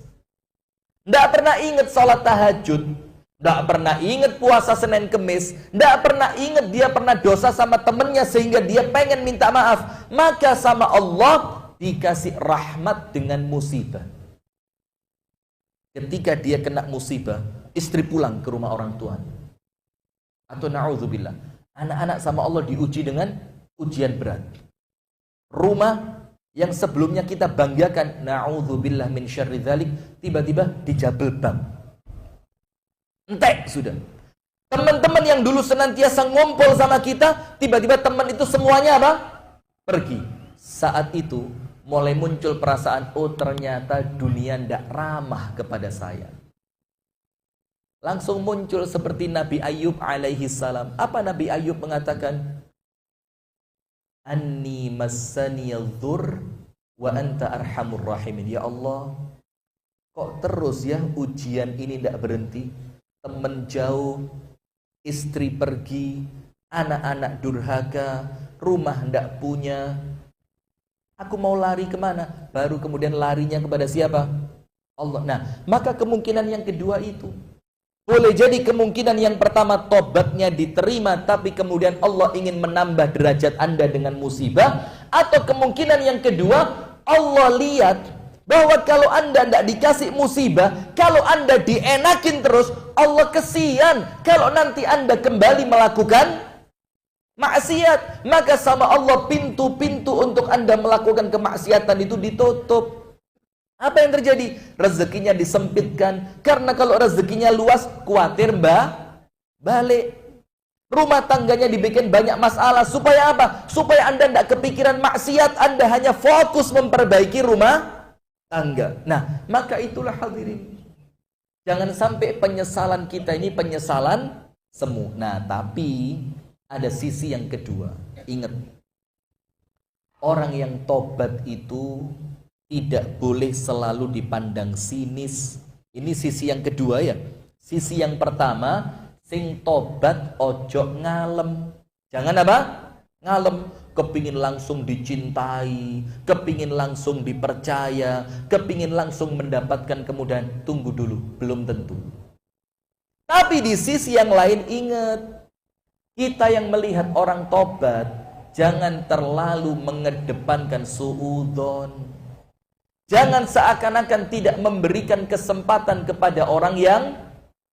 tidak pernah ingat sholat tahajud, tidak pernah ingat puasa Senin Kemis, tidak pernah ingat dia pernah dosa sama temennya sehingga dia pengen minta maaf. Maka sama Allah dikasih rahmat dengan musibah. Ketika dia kena musibah, istri pulang ke rumah orang tuanya. Atau na'udzubillah, anak-anak sama Allah diuji dengan ujian berat. Rumah yang sebelumnya kita banggakan, na'udzubillah min syarri dzalik, tiba-tiba dijabel bam. Entek sudah. Teman-teman yang dulu senantiasa ngompol sama kita, tiba-tiba teman itu semuanya apa? Pergi. Saat itu mulai muncul perasaan, oh ternyata dunia tidak ramah kepada saya. Langsung muncul seperti Nabi Ayub alaihi salam. Apa Nabi Ayub mengatakan? Anni massaniyadh-dhurr wa anta arhamur rahimin. Ya Allah, kok terus ya ujian ini tidak berhenti? Teman jauh, istri pergi, anak-anak durhaka, rumah tidak punya. Aku mau lari kemana? Baru kemudian larinya kepada siapa? Allah. Nah, maka kemungkinan yang kedua itu boleh jadi kemungkinan yang pertama tobatnya diterima, tapi kemudian Allah ingin menambah derajat Anda dengan musibah. Atau kemungkinan yang kedua, Allah lihat bahwa kalau Anda tidak dikasih musibah, kalau Anda dienakin terus, Allah kesian kalau nanti Anda kembali melakukan maksiat. Maka sama Allah pintu-pintu untuk Anda melakukan kemaksiatan itu ditutup. Apa yang terjadi? Rezekinya disempitkan. Karena kalau rezekinya luas, khawatir balik. Rumah tangganya dibikin banyak masalah. Supaya apa? Supaya Anda tidak kepikiran maksiat, Anda hanya fokus memperbaiki rumah tangga. Nah, maka itulah hadirin, jangan sampai penyesalan kita ini penyesalan semu. Nah, tapi ada sisi yang kedua. Ingat, orang yang tobat itu tidak boleh selalu dipandang sinis. Ini sisi yang kedua ya. Sisi yang pertama, sing tobat ojo ngalem. Jangan apa? Ngalem. Kepingin langsung dicintai, kepingin langsung dipercaya, kepingin langsung mendapatkan kemudahan. Tunggu dulu, belum tentu. Tapi di sisi yang lain ingat, kita yang melihat orang tobat, jangan terlalu mengedepankan suudzon. Jangan seakan-akan tidak memberikan kesempatan kepada orang yang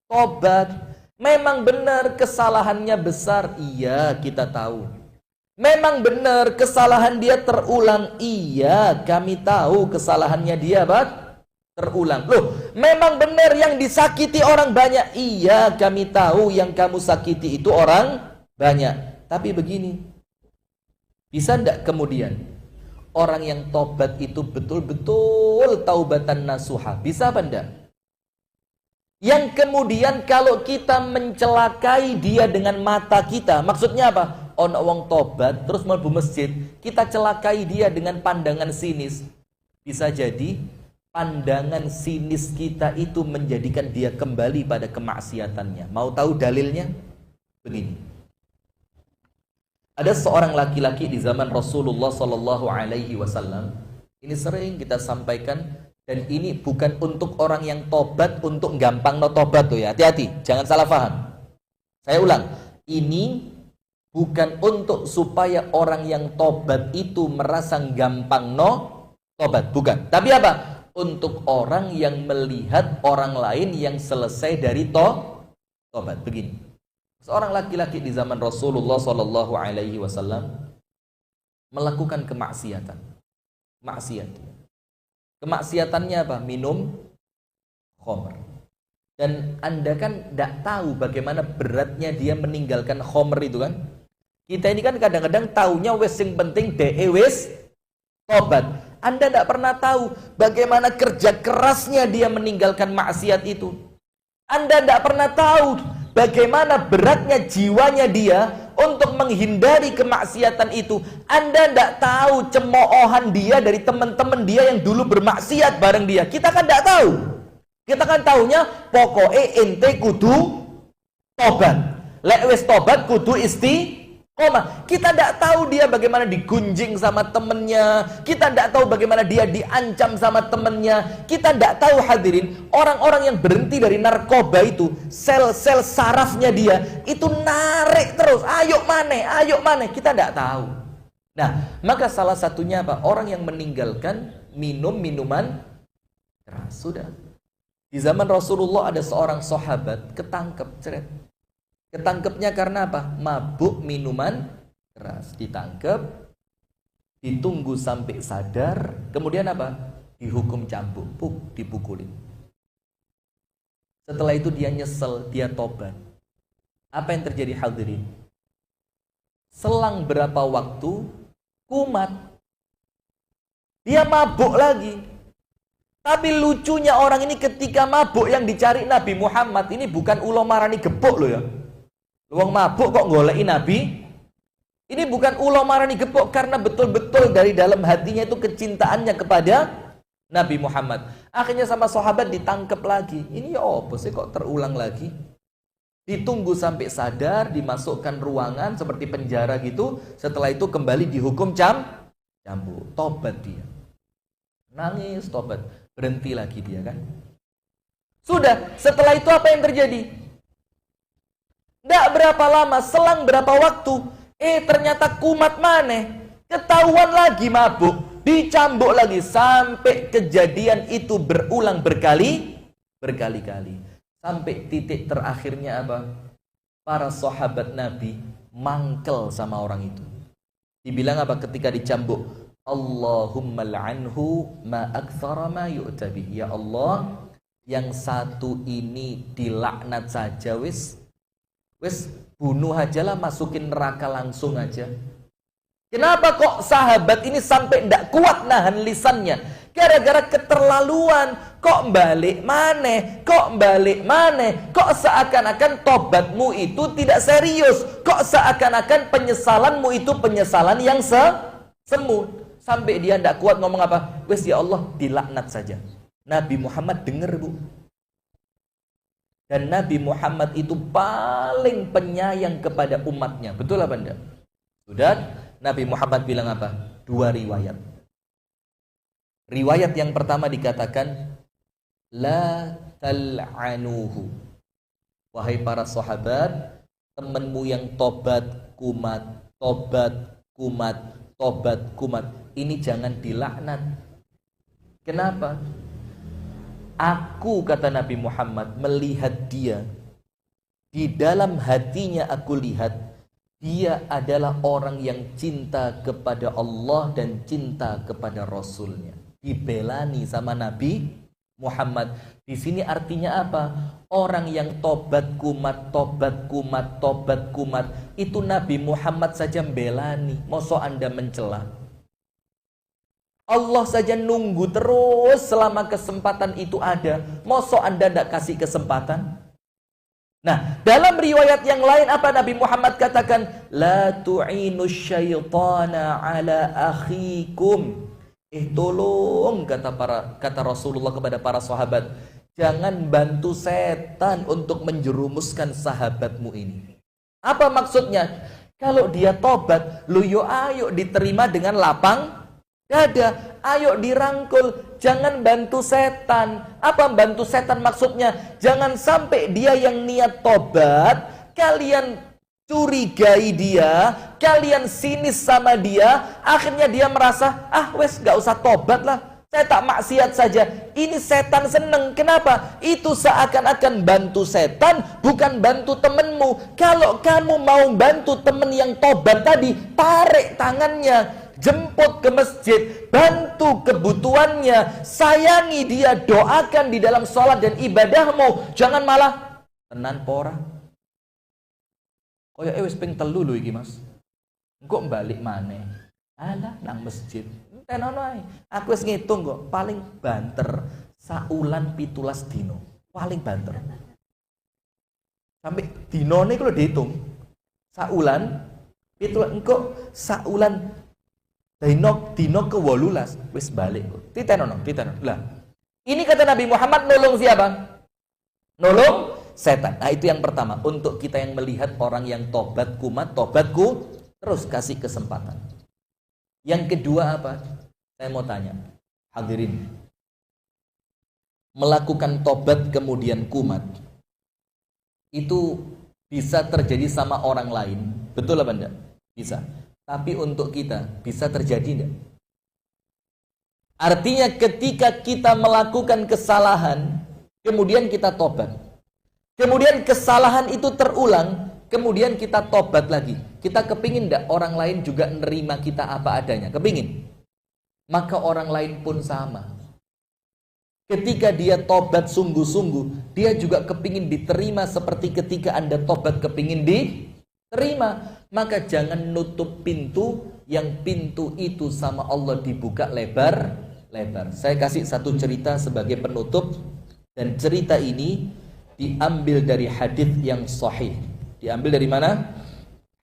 tobat. Memang benar kesalahannya besar, iya kita tahu. Memang benar kesalahan dia terulang, iya kami tahu kesalahannya dia terulang. Loh, memang benar yang disakiti orang banyak, iya kami tahu yang kamu sakiti itu orang banyak. Tapi begini, bisa enggak kemudian orang yang tobat itu betul-betul taubatan nasuha? Bisa apa enggak? Yang kemudian kalau kita mencelakai dia dengan mata kita, maksudnya apa? Ono wong tobat terus mlebu masjid, kita celakai dia dengan pandangan sinis. Bisa jadi pandangan sinis kita itu menjadikan dia kembali pada kemaksiatannya. Mau tahu dalilnya? Begini. Ada seorang laki-laki di zaman Rasulullah Sallallahu Alaihi Wasallam. Ini sering kita sampaikan, dan ini bukan untuk orang yang tobat untuk gampang no tobat tuh ya. Hati-hati, jangan salah paham. Saya ulang, ini bukan untuk supaya orang yang tobat itu merasa gampang no tobat, bukan. Tapi apa? Untuk orang yang melihat orang lain yang selesai dari tobat. Begini. Seorang laki-laki di zaman Rasulullah Sallallahu Alaihi Wasallam melakukan kemaksiatan. Kemaksiatannya apa? Minum khamr. Dan Anda kan tidak tahu bagaimana beratnya dia meninggalkan khamr itu kan? Kita ini kan kadang-kadang taunya wes sing penting wes tobat. Anda tidak pernah tahu bagaimana kerja kerasnya dia meninggalkan maksiat itu. Anda tidak pernah tahu bagaimana beratnya jiwanya dia untuk menghindari kemaksiatan itu. Anda tidak tahu cemoohan dia dari teman-teman dia yang dulu bermaksiat bareng dia. Kita kan tidak tahu. Kita kan taunya pokoknya ente kudu tobat. Lek wis tobat kudu istiqomah. Kita tidak tahu dia bagaimana digunjing sama temennya. Kita tidak tahu bagaimana dia diancam sama temennya. Kita tidak tahu hadirin, orang-orang yang berhenti dari narkoba itu, sel-sel sarafnya dia itu narik terus. Ayo mana. Kita tidak tahu. Nah, maka salah satunya apa? Orang yang meninggalkan minum minuman keras. Sudah. Di zaman Rasulullah ada seorang sahabat ketangkep, ceret. Ketangkepnya karena apa? Mabuk minuman keras. Ditangkep, ditunggu sampai sadar, kemudian apa? Dihukum cambuk, dipukulin. Setelah itu dia nyesel, dia tobat. Apa yang terjadi hadirin? Selang berapa waktu, kumat. Dia mabuk lagi. Tapi lucunya orang ini ketika mabuk yang dicari Nabi Muhammad ini bukan ulo marani gepuk loh ya. Wong mabuk kok goleki Nabi? Ini bukan ulo marani gepuk, karena betul-betul dari dalam hatinya itu kecintaannya kepada Nabi Muhammad. Akhirnya sama sahabat ditangkap lagi. Ini ya apa sih kok terulang lagi? Ditunggu sampai sadar, dimasukkan ruangan seperti penjara gitu. Setelah itu kembali dihukum cambuk. Tobat dia. Nangis tobat. Berhenti lagi dia kan. Sudah, setelah itu apa yang terjadi? Tidak berapa lama, selang berapa waktu, ternyata kumat maneh, ketahuan lagi mabuk, dicambuk lagi, sampai kejadian itu berulang berkali-kali. Sampai titik terakhirnya apa? Para sahabat Nabi mangkel sama orang itu. Dibilang apa ketika dicambuk? Allahumma la'anhu ma aktsara ma yu'tabi. Ya Allah, yang satu ini dilaknat saja wis bunuh aja lah, masukin neraka langsung aja. Kenapa kok sahabat ini sampai tidak kuat nahan lisannya? Gara-gara keterlaluan. Kok balik maneh? Kok seakan-akan tobatmu itu tidak serius? Kok seakan-akan penyesalanmu itu penyesalan yang semu? Sampai dia tidak kuat ngomong apa? Wes ya Allah, dilaknat saja. Nabi Muhammad dengar, Bu. Dan Nabi Muhammad itu paling penyayang kepada umatnya. Betul apa enggak? Sudah, Nabi Muhammad bilang apa? 2 riwayat. Riwayat yang pertama dikatakan, La tal'anuhu. Wahai para sahabat, temanmu yang tobat kumat, ini jangan dilaknat. Kenapa? Aku, kata Nabi Muhammad, melihat dia. Di dalam hatinya aku lihat, dia adalah orang yang cinta kepada Allah dan cinta kepada Rasulnya. Dibelani sama Nabi Muhammad. Di sini artinya apa? Orang yang tobat kumat, itu Nabi Muhammad saja belani. Mosok Anda mencela? Allah saja nunggu terus selama kesempatan itu ada. Mosok Anda tidak kasih kesempatan? Nah, dalam riwayat yang lain apa Nabi Muhammad katakan? La tu'inu syaitana ala akhikum. Tolong, kata Rasulullah kepada para sahabat, jangan bantu setan untuk menjerumuskan sahabatmu ini. Apa maksudnya? Kalau dia tobat, lu yo ayo diterima dengan lapang dada. Ayo dirangkul, jangan bantu setan. Apa bantu setan maksudnya? Jangan sampai dia yang niat tobat, kalian curigai dia, kalian sinis sama dia, akhirnya dia merasa, wes gak usah tobat lah, saya tak maksiat saja. Ini setan seneng. Kenapa? Itu seakan-akan bantu setan, bukan bantu temenmu. Kalau kamu mau bantu temen yang tobat tadi, tarik tangannya, jemput ke masjid, bantu kebutuhannya, sayangi dia, doakan di dalam sholat dan ibadahmu. Jangan malah tenan pora. Kaya wis ping 3 lho iki, Mas. Engko balik maneh. Alah nang masjid. Tenono ae. Aku wis ngitung kok, paling banter saulan 17 dino. Paling banter. Sampai dinone iku lho diitung. Saulan 17 engko saulan dino ke 18 wis balik kok. Titenono. Lah, ini kata Nabi Muhammad nolong siapa? Nolong setan. Nah, itu yang pertama, untuk kita yang melihat orang yang tobat kumat, tobatku terus kasih kesempatan. Yang kedua apa? Saya mau tanya, hadirin, melakukan tobat kemudian kumat itu bisa terjadi sama orang lain, betul apa enggak? Bisa. Tapi untuk kita bisa terjadi enggak? Artinya ketika kita melakukan kesalahan, kemudian kita tobat, kemudian kesalahan itu terulang, kemudian kita tobat lagi. Kita kepingin enggak orang lain juga nerima kita apa adanya? Kepingin? Maka orang lain pun sama. Ketika dia tobat sungguh-sungguh, dia juga kepingin diterima seperti ketika Anda tobat kepingin diterima. Maka jangan nutup pintu, yang pintu itu sama Allah dibuka lebar-lebar. Saya kasih satu cerita sebagai penutup, dan cerita ini diambil dari hadis yang sahih. Diambil dari mana?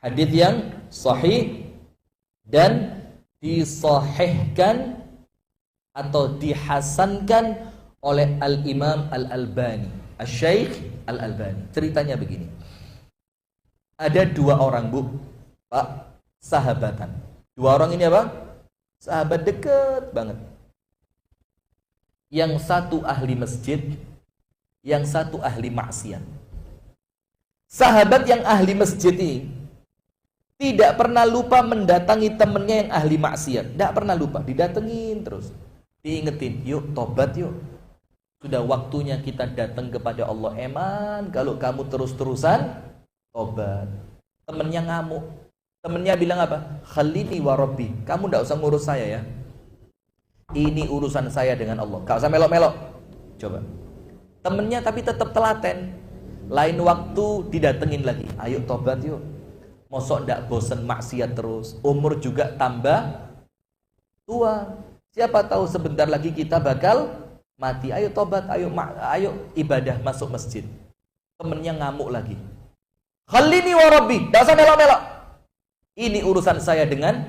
Hadis yang sahih dan disahihkan atau dihasankan oleh Al-Imam Al-Albani, Al-Syeikh Al-Albani. Ceritanya begini. Ada 2 orang, Bu, Pak, sahabatan. 2 orang ini apa? Sahabat dekat banget. Yang satu ahli masjid, yang satu ahli maksiat. Sahabat yang ahli masjid ini tidak pernah lupa mendatangi temannya yang ahli maksiat. Tidak pernah lupa, didatengin terus, diingetin, yuk tobat yuk. Sudah waktunya kita datang kepada Allah. Eman, kalau kamu terus-terusan tobat. Temennya ngamuk. Temennya bilang apa? Khalini wa rabbi, kamu tidak usah ngurus saya ya. Ini urusan saya dengan Allah. Gak usah melok-melok. Coba. Temennya tapi tetap telaten. Lain waktu didatengin lagi. Ayo tobat yuk. Mosok ndak bosen maksiat terus. Umur juga tambah tua. Siapa tahu sebentar lagi kita bakal mati. Ayo tobat, ayo ibadah, masuk masjid. Temennya ngamuk lagi. Khalini wa rabbi, ndak usah melok-melok. Ini urusan saya dengan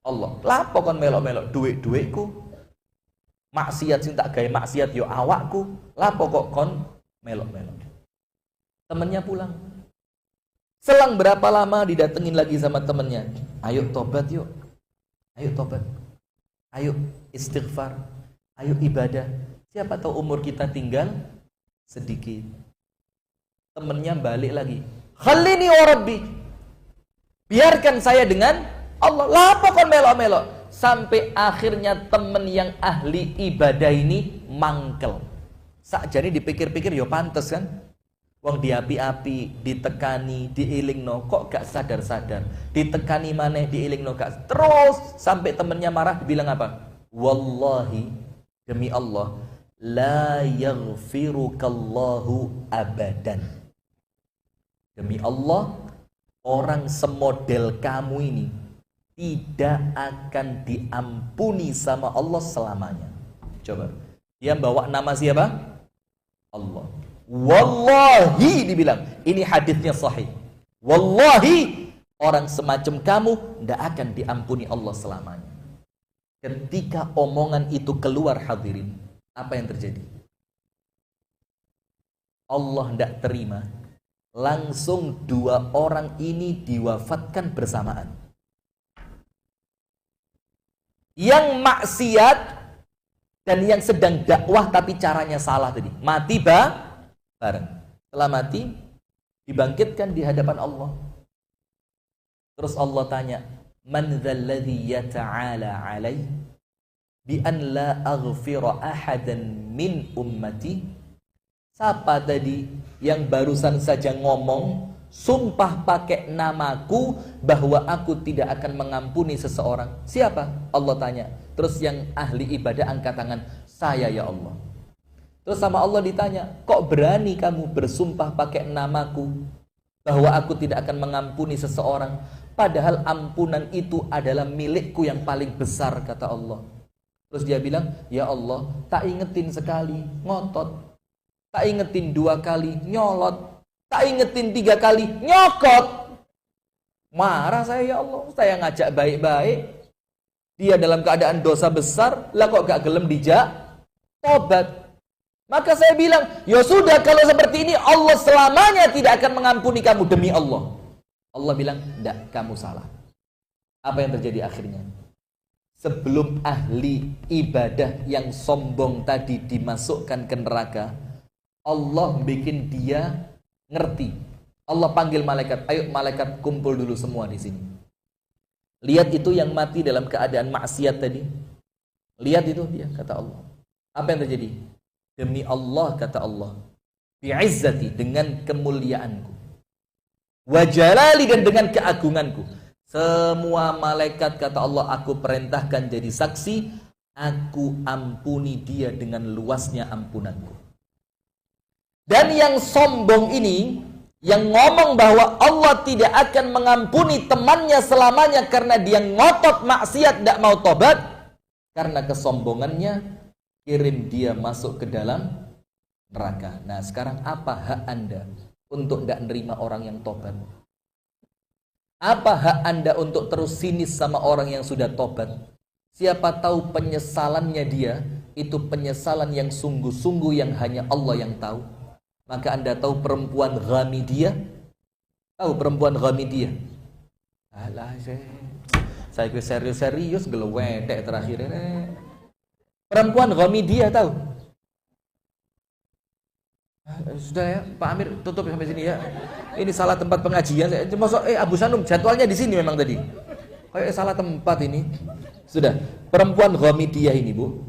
Allah. Lapo kon melok-melok, duit-duitku. Maksiat sing tak gawe maksiat yo awakku. Lapo kok kon melok-melok. Temennya pulang. Selang berapa lama didatengin lagi sama temennya. Ayo tobat yuk. Ayo tobat. Ayo istighfar. Ayo ibadah. Siapa tahu umur kita tinggal sedikit. Temennya balik lagi. Khalini wa rabbi, biarkan saya dengan Allah. Lapa kon melok-melok. Sampai akhirnya temen yang ahli ibadah ini mangkel. Sakjane dipikir-pikir yo pantes kan. Wong diapi-api, ditekani, diilingno, kok gak sadar-sadar. Ditekani maneh, diilingno gak. Terus sampai temennya marah, bilang apa? Wallahi, demi Allah, la yaghfirukallahu abadan. Demi Allah, orang semodel kamu ini tidak akan diampuni sama Allah selamanya. Coba, dia bawa nama siapa? Allah. Wallahi dibilang, ini hadisnya sahih. Wallahi, orang semacam kamu tidak akan diampuni Allah selamanya. Ketika omongan itu keluar, hadirin, apa yang terjadi? Allah tidak terima. langsung dua orang ini diwafatkan bersamaan. Yang maksiat dan yang sedang dakwah tapi caranya salah tadi, mati bareng. Setelah mati dibangkitkan di hadapan Allah. Terus Allah tanya, man dzalladzi yata'ala 'alai bi an la aghfira ahadan min ummati. Siapa tadi yang barusan saja ngomong, sumpah pakai namaku bahwa aku tidak akan mengampuni seseorang? Siapa? Allah tanya. Terus yang ahli ibadah angkat tangan, saya ya Allah. Terus sama Allah ditanya, kok berani kamu bersumpah pakai namaku bahwa aku tidak akan mengampuni seseorang, padahal ampunan itu adalah milikku yang paling besar, kata Allah. Terus dia bilang, ya Allah, tak ingetin sekali, ngotot. Tak ingetin 2 kali, nyolot. Tak ingetin 3 kali, nyokot. Marah saya, ya Allah, saya ngajak baik-baik. Dia dalam keadaan dosa besar, lah kok gak gelem dijak tobat. Maka saya bilang, ya sudah, kalau seperti ini Allah selamanya tidak akan mengampuni kamu, demi Allah. Allah bilang, enggak, kamu salah. Apa yang terjadi akhirnya? Sebelum ahli ibadah yang sombong tadi dimasukkan ke neraka, Allah bikin dia ngerti. Allah panggil malaikat, ayo malaikat kumpul dulu semua di sini. Lihat itu yang mati dalam keadaan maksiat tadi. Lihat itu dia, kata Allah. Apa yang terjadi? Demi Allah, kata Allah, bi'izzati, dengan kemuliaanku, wa jalali, dan dengan keagunganku, semua malaikat, kata Allah, aku perintahkan jadi saksi, aku ampuni dia dengan luasnya ampunanku. Dan yang sombong ini, yang ngomong bahwa Allah tidak akan mengampuni temannya selamanya karena dia ngotot maksiat, tidak mau tobat, karena kesombongannya, kirim dia masuk ke dalam neraka. Nah sekarang apa hak Anda untuk tidak nerima orang yang tobat? Apa hak Anda untuk terus sinis sama orang yang sudah tobat? Siapa tahu penyesalannya dia itu penyesalan yang sungguh-sungguh yang hanya Allah yang tahu. Maka Anda tahu perempuan Ghamidiyah? Tahu perempuan Ghamidiyah? Alah, saya serius gelewedek terakhir ini. Perempuan Ghamidiyah tahu? Sudah ya, Pak Amir, tutup sampai sini ya. Ini salah tempat pengajian. Masuk Abu Sanum, jadwalnya di sini memang tadi. Kayak salah tempat ini. Sudah, perempuan Ghamidiyah ini, Bu.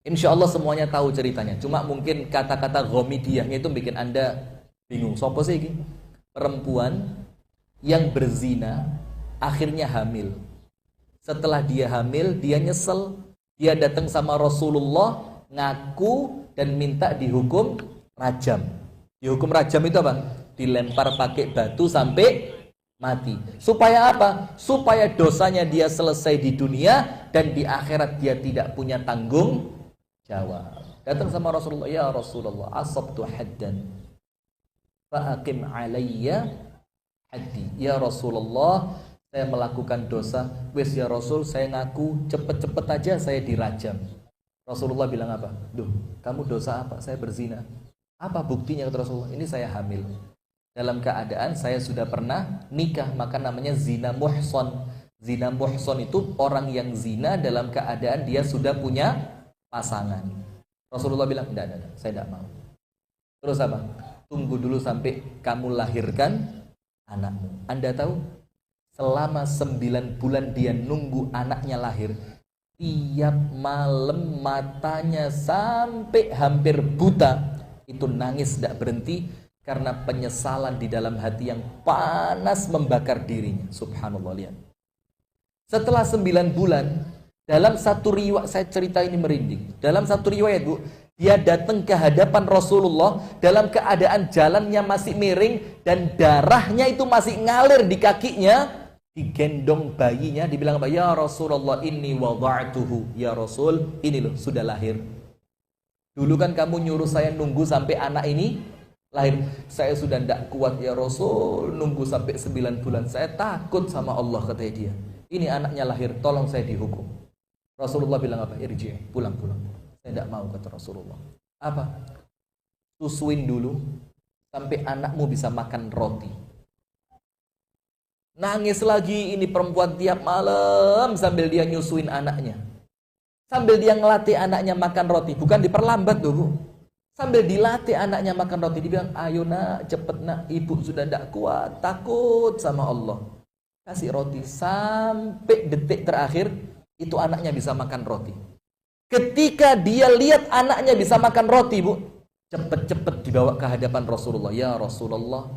Insya Allah semuanya tahu ceritanya. Cuma mungkin kata-kata Ghamidiyahnya itu bikin Anda bingung. Sopo sih ini? Perempuan yang berzina akhirnya hamil. Setelah dia hamil, dia nyesel. Dia datang sama Rasulullah, ngaku dan minta dihukum rajam. Dihukum rajam itu apa? Dilempar pakai batu sampai mati. Supaya apa? Supaya dosanya dia selesai di dunia dan di akhirat dia tidak punya tanggung jawab. Datang sama Rasulullah, ya Rasulullah, asabtu haddan fa'aqim alayya haddi. Ya Rasulullah, saya melakukan dosa. Wes ya Rasul, saya ngaku, cepet-cepet aja saya dirajam. Rasulullah bilang apa? Duh, kamu dosa apa? Saya berzina. Apa buktinya, kata Rasulullah? Ini saya hamil. Dalam keadaan saya sudah pernah nikah, maka namanya zina muhson. Zina muhson itu orang yang zina dalam keadaan dia sudah punya pasangan. Rasulullah bilang, enggak, saya tidak mau. Terus apa? Tunggu dulu sampai kamu lahirkan anakmu. Anda tahu? Selama 9 bulan dia nunggu anaknya lahir. Tiap malam matanya sampai hampir buta. Itu nangis tidak berhenti karena penyesalan di dalam hati yang panas membakar dirinya. Subhanallah, lihat. Setelah 9 bulan, dalam satu riwayat, saya cerita ini merinding. Dalam satu riwayat, Bu, dia datang ke hadapan Rasulullah dalam keadaan jalannya masih miring dan darahnya itu masih ngalir di kakinya. Digendong bayinya, dibilang apa? Ya Rasulullah, inni wada'tuhu. Ya Rasul, ini loh sudah lahir. Dulu kan kamu nyuruh saya nunggu sampai anak ini lahir. Saya sudah tidak kuat ya Rasul, nunggu sampai 9 bulan. Saya takut sama Allah, kata dia. Ini anaknya lahir, tolong saya dihukum. Rasulullah bilang apa? Irji, pulang. Saya tidak mau, kata Rasulullah. Apa? Susuin dulu sampai anakmu bisa makan roti. Nangis lagi ini perempuan tiap malam sambil dia nyusuin anaknya. Sambil dia ngelatih anaknya makan roti. Bukan diperlambat loh, Bu. Sambil dilatih anaknya makan roti, dibilang, ayo nak, cepet nak, ibu sudah tidak kuat, takut sama Allah. Kasih roti sampai detik terakhir, itu anaknya bisa makan roti. Ketika dia lihat anaknya bisa makan roti, Bu, cepet-cepet dibawa ke hadapan Rasulullah. Ya Rasulullah,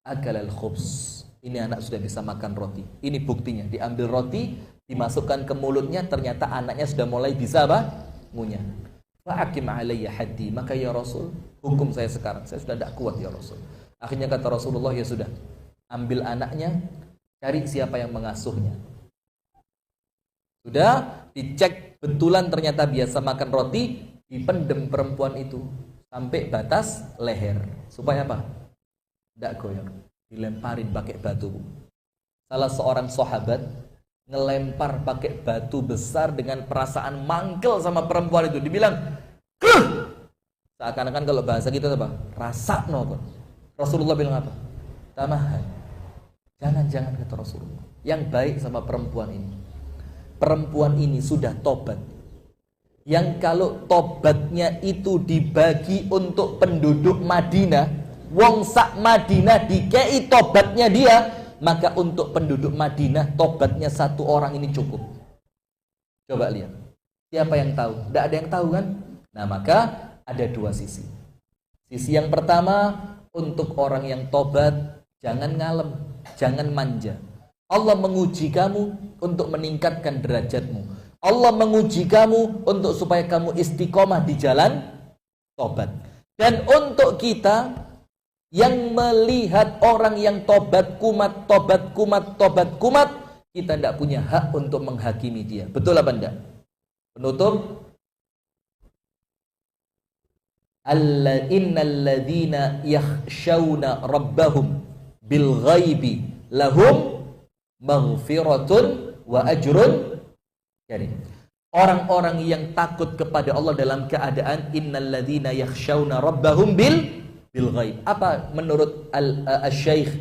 akalal khubs. Ini anak sudah bisa makan roti. Ini buktinya, diambil roti, dimasukkan ke mulutnya, ternyata anaknya sudah mulai bisa apa? Ngunyah. Fa'akim alayya haddi, maka ya Rasul, hukum saya sekarang, saya sudah tidak kuat ya Rasul. Akhirnya kata Rasulullah, ya sudah, ambil anaknya, cari siapa yang mengasuhnya. Sudah dicek, betulan ternyata biasa makan roti, dipendem perempuan itu sampai batas leher. Supaya apa? Tidak goyang, dilemparin pakai batu. Salah seorang sahabat ngelempar pakai batu besar dengan perasaan mangkel sama perempuan itu, dibilang, seakan-akan kalau bahasa kita apa? Rasa no. Rasulullah bilang apa? Tamahan. Jangan kata Rasulullah. Yang baik sama perempuan ini. Perempuan ini sudah tobat. Yang kalau tobatnya itu dibagi untuk penduduk Madinah, wong sak Madinah dikei tobatnya dia, maka untuk penduduk Madinah tobatnya satu orang ini cukup. Coba lihat. Siapa yang tahu? Tidak ada yang tahu kan? Nah, maka ada dua sisi. Sisi yang pertama, untuk orang yang tobat, jangan ngalem, jangan manja. Allah menguji kamu untuk meningkatkan derajatmu. Allah menguji kamu untuk supaya kamu istiqomah di jalan tobat. Dan untuk kita yang melihat orang yang tobat kumat, kita tidak punya hak untuk menghakimi dia. Betul apa enggak? Penutup, innal ladzina yakhshawna rabbahum bil ghaibi lahum maghfiratun wa ajrun karim. Orang-orang yang takut kepada Allah dalam keadaan innal ladzina yakhshawna rabbahum bil ghaib. Apa menurut Al-Syeikh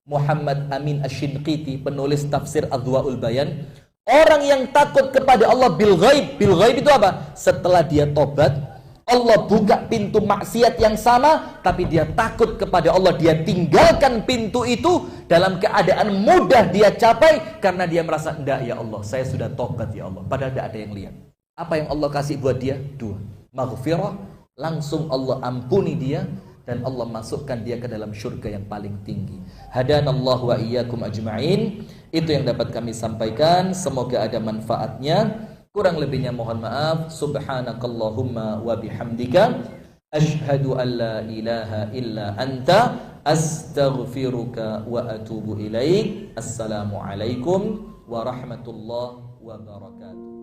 Muhammad Amin Asy-Shinqiti, penulis tafsir Adwaul Bayan? Orang yang takut kepada Allah bil ghaib itu apa? Setelah dia tobat, Allah buka pintu maksiat yang sama, tapi dia takut kepada Allah, dia tinggalkan pintu itu dalam keadaan mudah dia capai, karena dia merasa, enggak ya Allah, saya sudah tobat ya Allah, padahal tidak ada yang lihat. Apa yang Allah kasih buat dia? Dua, maghfirah, langsung Allah ampuni dia, dan Allah masukkan dia ke dalam syurga yang paling tinggi. Hadanallahu wa iyyakum ajma'in. Itu yang dapat kami sampaikan, semoga ada manfaatnya. Kurang lebihnya mohon maaf. Subhanakallahumma wa bihamdika, asyhadu an la ilaha illa anta, astaghfiruka wa atubu ilaik. Assalamualaikum warahmatullahi wabarakatuh.